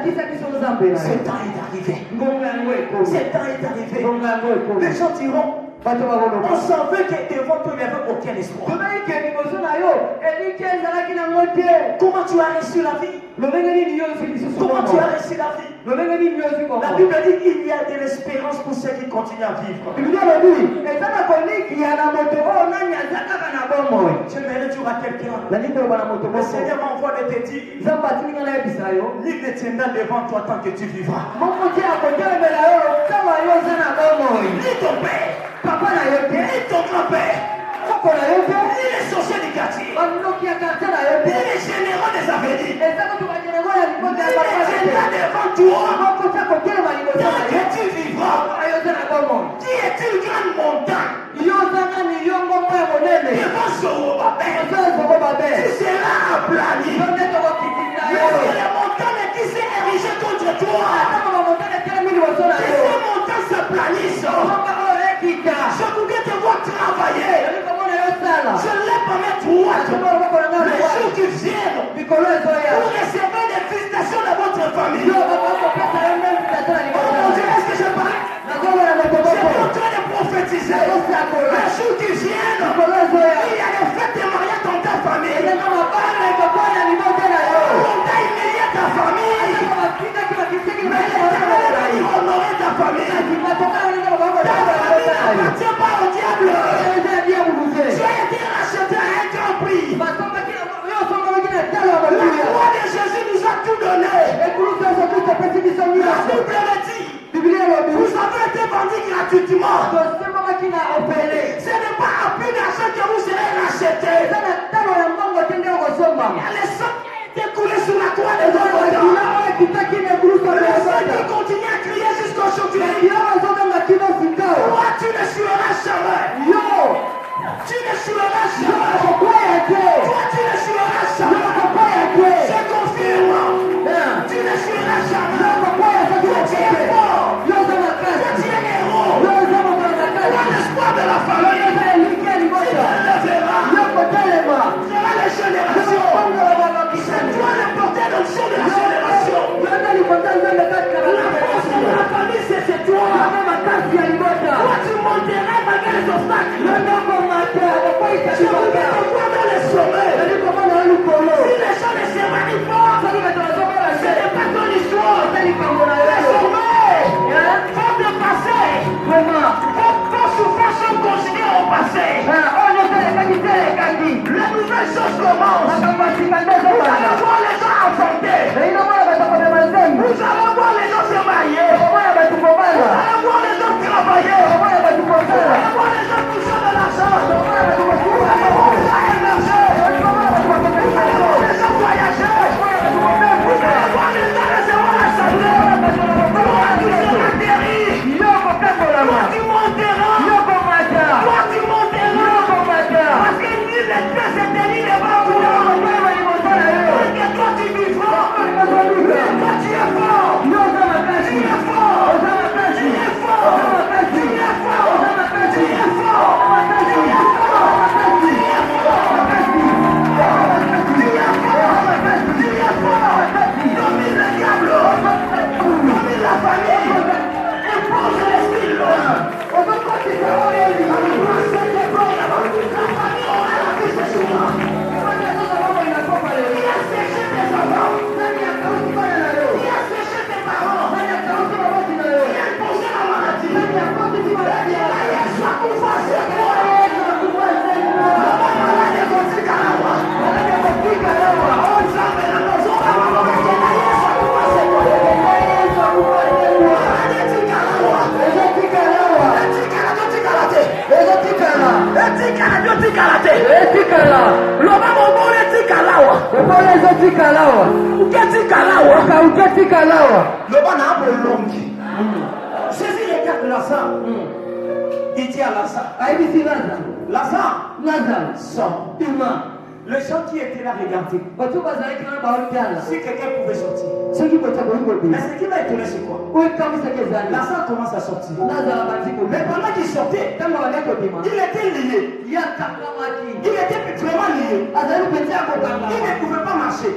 arrivé. Ce temps est arrivé. Les gens diront, on savait que devant toi il n'y avait aucun espoir. Comment tu as reçu la vie? Comment tu as reçu la vie? La Bible dit qu'il y a de l'espérance pour ceux qui continuent à vivre. J'aimerais dire à quelqu'un, le Seigneur m'envoie de te dire, nul ne tiendra devant toi tant que tu vivras. Ni ton père, ni ton grand-père, ni les sorciers du quartier, ni les généraux des avenirs, ni les tiendra devant toi tant que tu vivras. Qui est une grande montagne devant Zorobabel, tu seras aplani. Les montagnes qui s'est érigée contre toi, ces montagnes s'aplanissent. Je voudrais te voir travailler. Je lève ma main droite. Les jours qui viennent, vous recevez des félicitations de votre famille. Oh mon Dieu, est-ce que je parle? Je suis en train de prophétiser. Les jours qui viennent, il y a des fêtes de mariage dans ta famille. On t'a humilié ta famille. Mais l'Éternel va honorer ta famille. Ta famille n'appartient pas au diable. Tu as été racheté à un grand prix. La croix de Jésus nous a tout donné. La Bible le dit. Vous avez été vendus gratuitement. Ce n'est pas à plus d'argent que vous serez rachetés. Il y a le sang qui a été coulé sur la croix de notre Dieu. Le sang qui continue à crier jusqu'aujourd'hui. Toi, tu ne suivras jamais. Tu ne suivras jamais. Toi, tu ne suivras jamais. Je confirme. Tu ne suivras jamais. Toi, tu es fort. Toi, tu es héros. Toi, l'espoir de la famille. Tu te lèveras. Sera les générations. C'est toi le porteur de l'onction de la génération. La force de la famille, c'est toi. Toi, tu monteras malgré les obstacles. Je voudrais te voir dans les sommets. Si les gens ne se manient pas, ce n'est pas ton histoire. Les sommets vont te passer. Vos souffrances sont consignées au passé. Les nouvelles choses commencent. Vous allez voir les gens affronter. Vous allez voir les gens se marier. Vous allez voir les gens travailler. Vous allez voir les gens toucher de l'argent. Vous allez voir les gens émerger. Vous allez voir les gens voyager. Vous allez voir les gens recevoir la santé. Toi, tu seras guéri. Toi, tu monteras. Toi, tu monteras. Parce que nul ne peut se tenir devant toi. etikala loba mobole tikalawa ebole ezotikalawa uketikalawa uketikalawa loba na bolongi Jésus regarde Lazare il dit à Lazare ayebisi Lazare Lazare sort humain. Les gens qui étaient là regardaient. Si quelqu'un pouvait sortir. Mais ce qui m'a étonné, c'est quoi? Lazare commence à sortir. Mais pendant qu'il sortait, il était lié. Il était vraiment lié. Il ne pouvait pas marcher.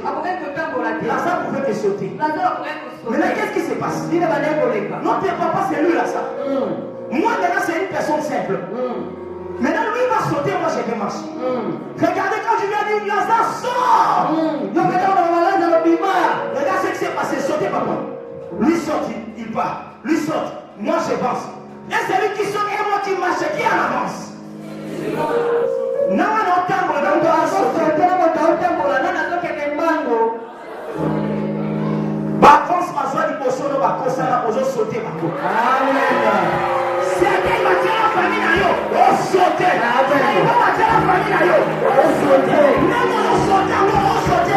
Lazare pouvait que sauter. Maintenant, qu'est-ce qui se passe? Notre papa, c'est lui, Lazare. Moi, maintenant, c'est une personne simple. Maintenant, lui va sauter, moi je vais marcher. Regardez quand je lui ai dit, Lazare, sort! Regarde ce qui s'est passé, sautez, papa. Lui saute, il part. Lui saute, moi je pense. Et c'est lui qui saute et moi qui marche, qui en avance? Non, non, tambour, non, non, avance ma joie du poisson, on va sauter. Certains vont dire la famille à yo, on saute. Ils vont dire la famille à yo, on saute. Même on saute, on saute,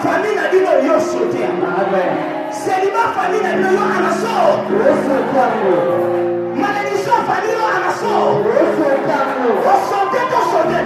famille n'a dit non, yo sauté. C'est ma famille n'a dit non, yo anaso. Malédiction famille yo anaso. O sauté, to sauté.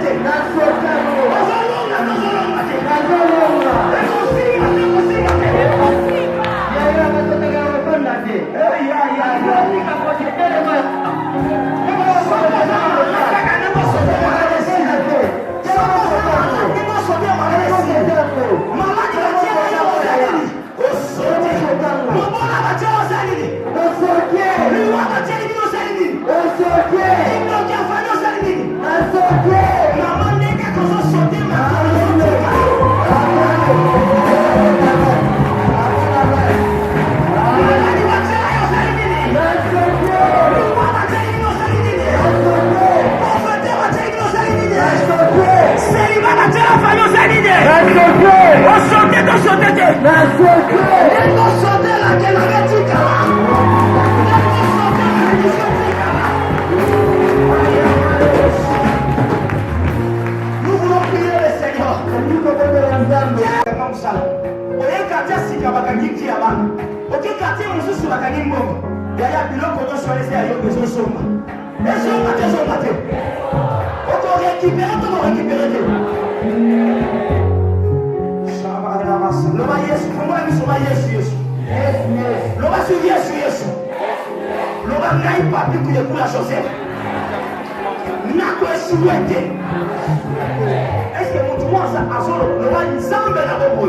Est-ce que mon tour ça a son le roi Nzambe na bobo?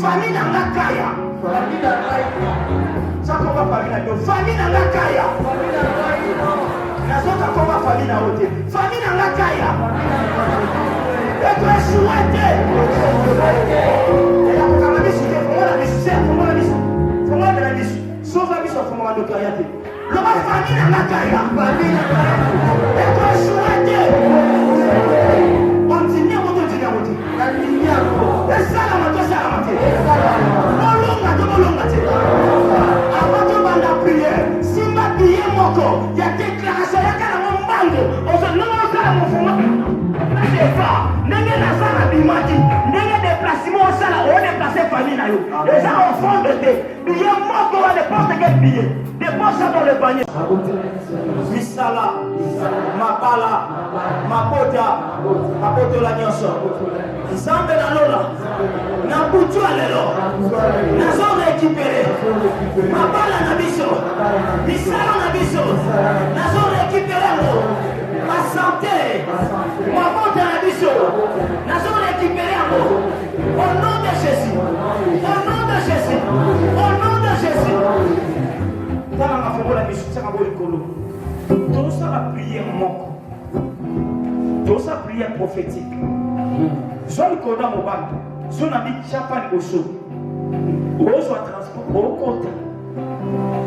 Famille na ngakaya. Ça comment famille na yo? Famille na ngakaya. Na zoka comment famille na ote? Famille na ngakaya. Et toi souhaité. Et la kama bisu te fo la bisu, c'est fo la bisu. Fo la bisu. Sauf la bisu fo la dokaya te. Le roi famille na ngakaya. Famille na ngakaya. Et toi souhaité. Les gens ont fond de thé. Billet mort qu'on va dépenser quel billet? Dépense ça dans le panier. Misala, Mapala, Mapota, Mapoto la nyonso. Nzambe na lola. Na butu alelo. Na zo récupérer. Mapala na biso. Misala na biso. Na zo récupérer mo. Ma santé. Mapota na biso. Na zo récupérer mo. Au nom de Jésus. Au nom de Jésus. Au nom de Jésus. Dans la folie, la mission, c'est un bon écolo. Tout ça, la prière manque. Tout ça, prière prophétique. Soit le code dans mon bande. Soit on a mis chapa au saut. Ou soit transport au côté.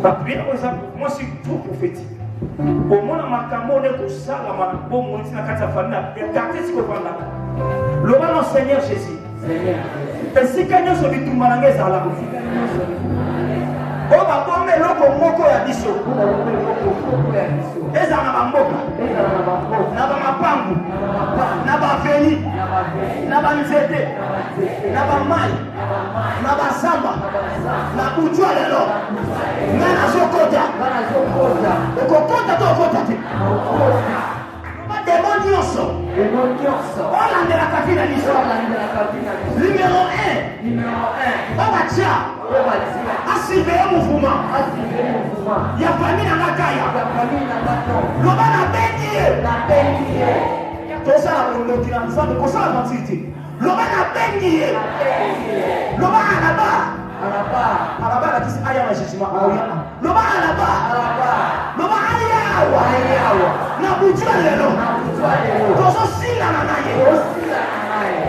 La prière, par exemple, moi, c'est tout prophétique. Au moins, on a marqué que ça, la main, bon, moi, c'est la carte de famille. Regardez ce qu'on va là. Le nom Seigneur Jésus. Et si quelqu'un se dit tout malangé, ça là. On va tomber l'eau moko ya biso. Eza na bamboka. Na bamapangu. Na baveli. Na banzete. Na bamai. Na basamba. Na bujwa lelo. Na nazokota. Okokota to okota te. Démon nyonso. Olandela kafina biso. Numéro 1. Obatia. Asibeye mouvement. Ya famille na nakaya. Loba na bengi. Tosa la bonne na nzambe kosa la mentalité. Loba na bengi. Loba Alaba la kisi aya na jugement. Loba Alaba. Loba ayawa. Na bujwa lelo. Toso sila na naye.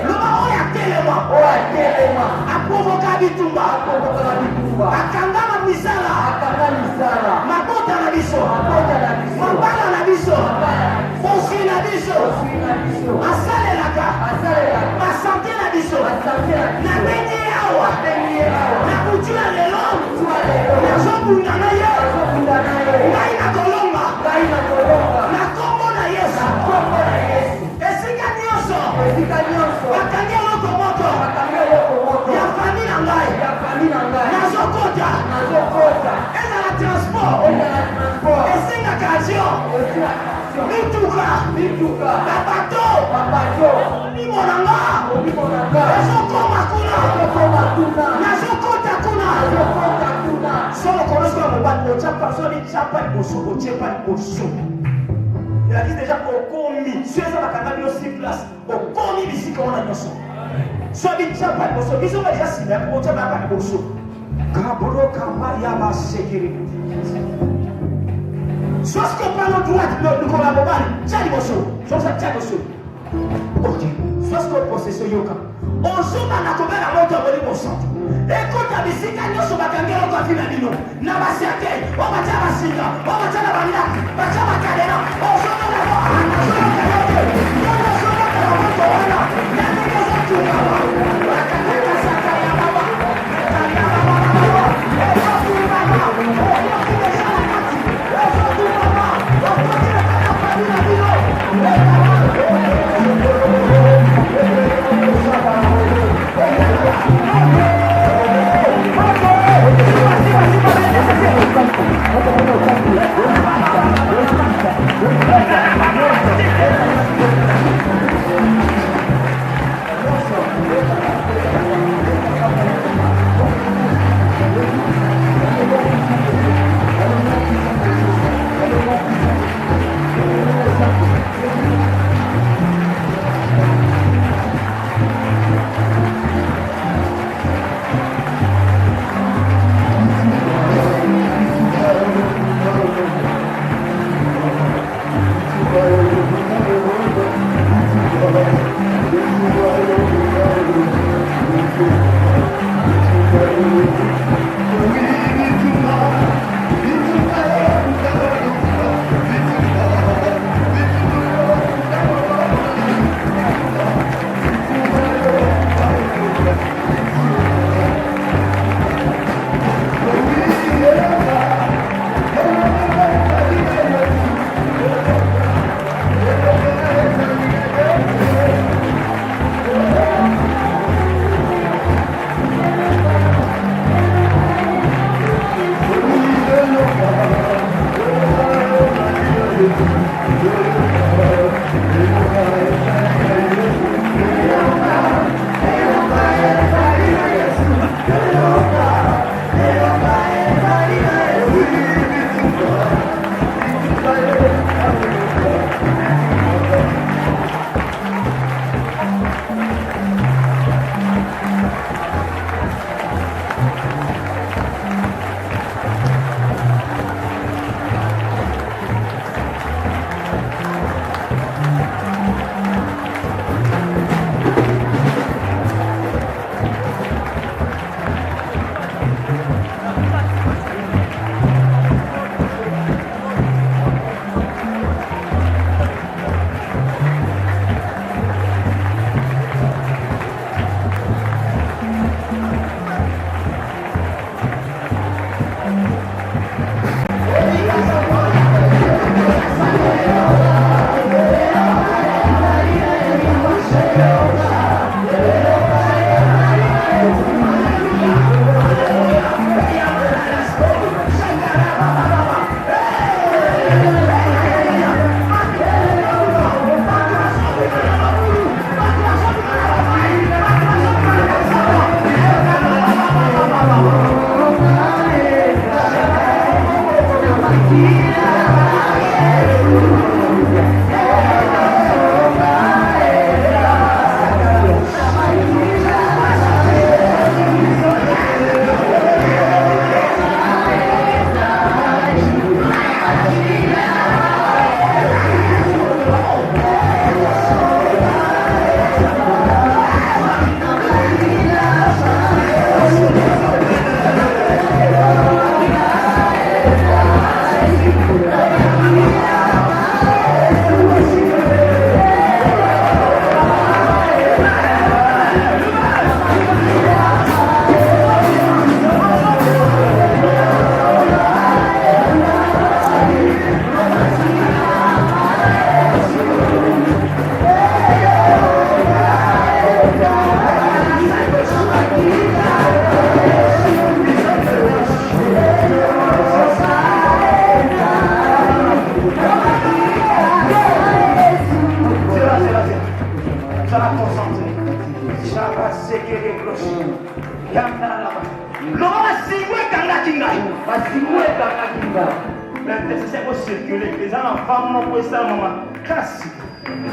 Loba oya telema. Aprovoka bitumba. Akangana misala. Mabota na biso. Mabala na biso. Fosi na biso. Asale laka. Asante na biso. Na benye awa. Na bujwa lelo. Na zobunda na ye. Ngai na kolomba. Na kombo na Yesu. Esika nyonso. Bakangi eloko moko. Ya famille na ngai. Nazokota. Ezala transport. Esingaka avion. Mituka. Babato. Limonanga. Ezokoma kuna. Nazokota kuna. Solo konosko na mobali ochapa soli chapa liboso ochepa liboso. Il a dit déjà okomi. Si eza bakanga bino sur place, okomi bisika wana nyonso. Sobi chapa liboso. Biso ba déjà sima ochapa liboso. Kaburo kamba yaba sekiri. Soit ce qu'on parle au droit de la mobile, tiens liboso. Soit ça tiens liboso. Ok. Soit ce qu'on possède yoka. On zoom à la commune à monter au niveau centre. Écoute, à bisika nyonso bakangelo kwa fina bino. Na basiate, on va tirer basinga, on va tirer balia, on va tirer bakadena. On zoom à la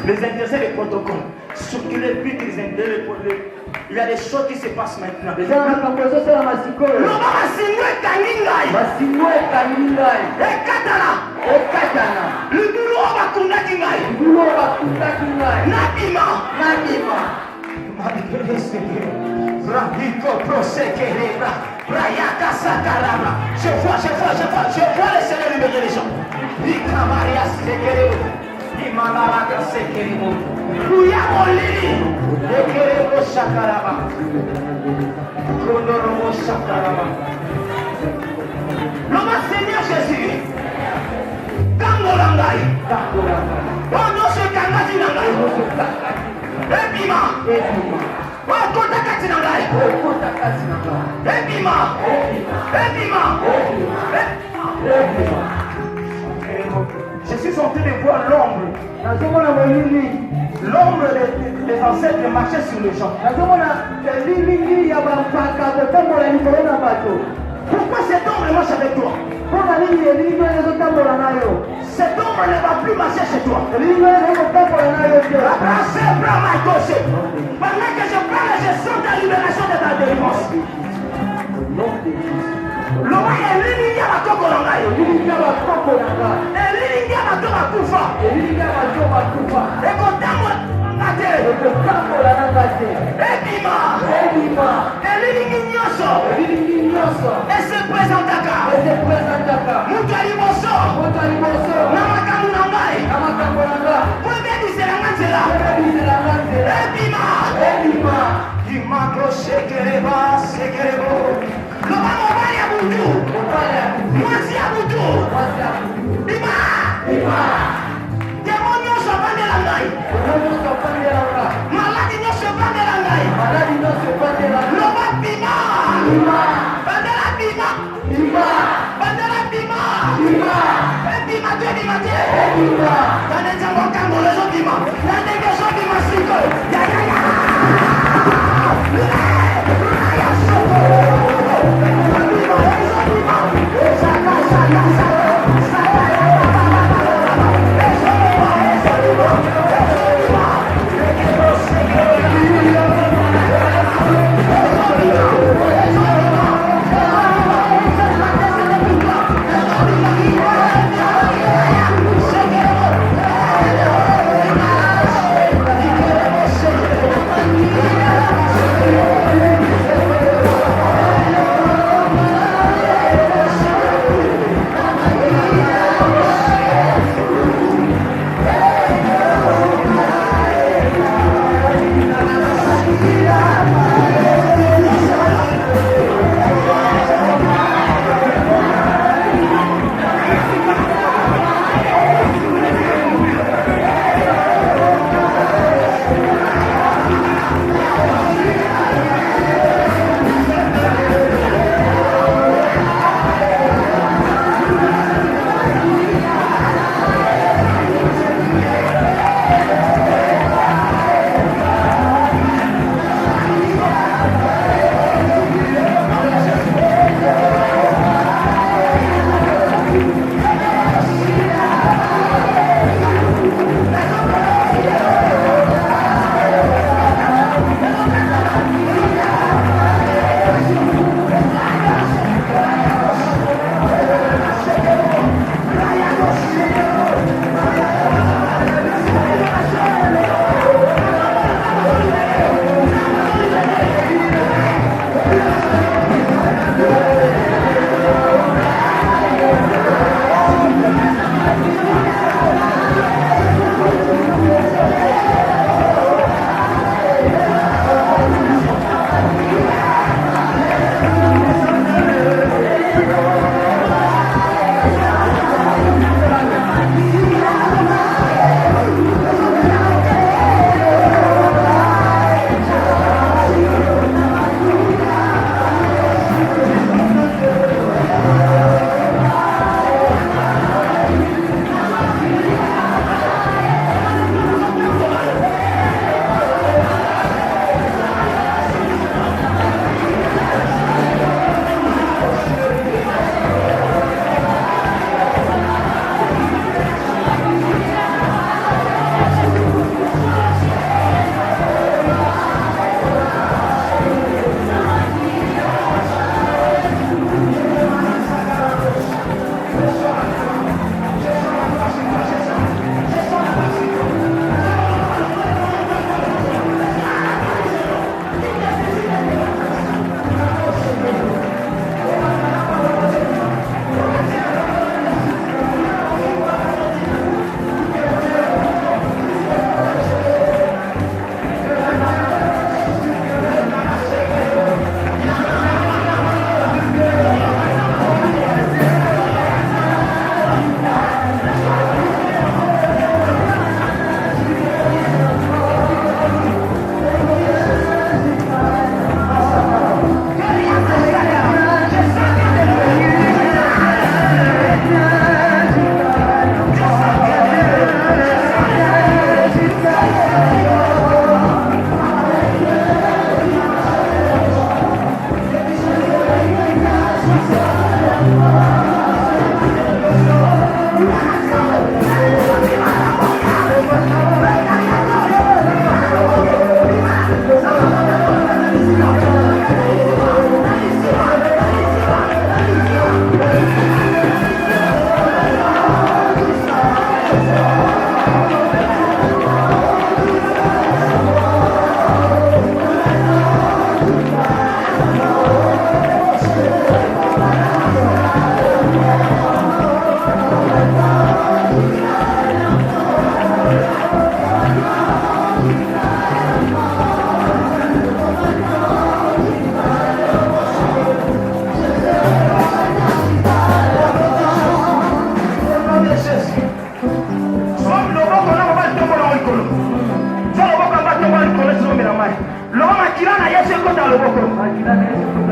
Les intéressés des protocoles, circuler plus que les intéressés. Il y a des choses qui se passent maintenant. Je vois le Seigneur libérer les gens. L'homme Seigneur Jésus, Kangolangai, oh non, c'est Kangati Nangai, Epima, oh Kotakati Nangai, Epima, je suis en train de voir l'ombre des ancêtres marcher sur les gens. Pourquoi cet ombre marche avec toi? Cet ombre ne va plus marcher chez toi. Pendant que je parle, je sens ta libération de ta délivrance. L'homme est l'unique à la cocolangaï.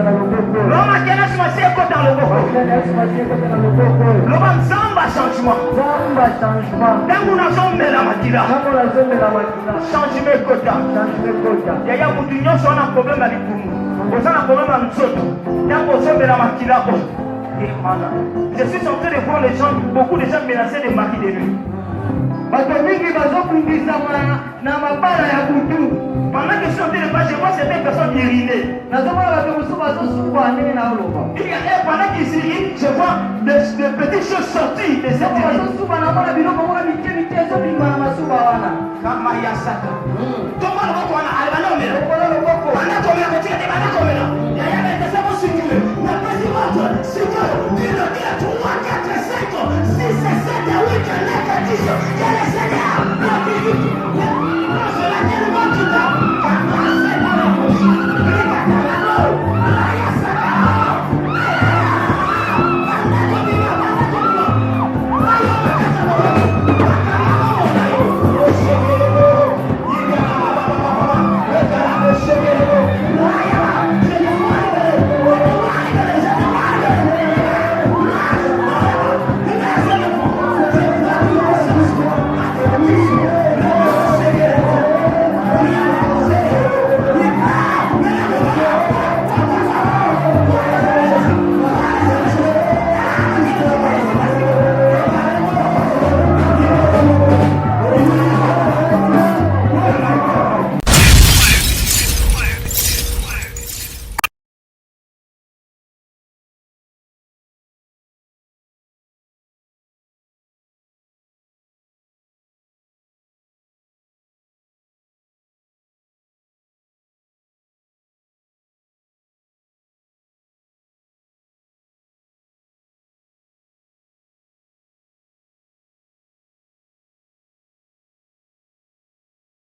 L'homme qui est dans le l'homme samba changement. Dans mon ensemble la makila. Changement kota. Yaya mutunyo so na problème avec nous. On a un problème avec nous. Dans mon ensemble la makila. Je suis en train de voir les gens, beaucoup de gens menacés de maris de nuit. Pendant que je suis en train de passer, je vois certaines personnes urinées. Pendant qu'ils s'urinent, je vois des petites choses sortir de cette urine. Comment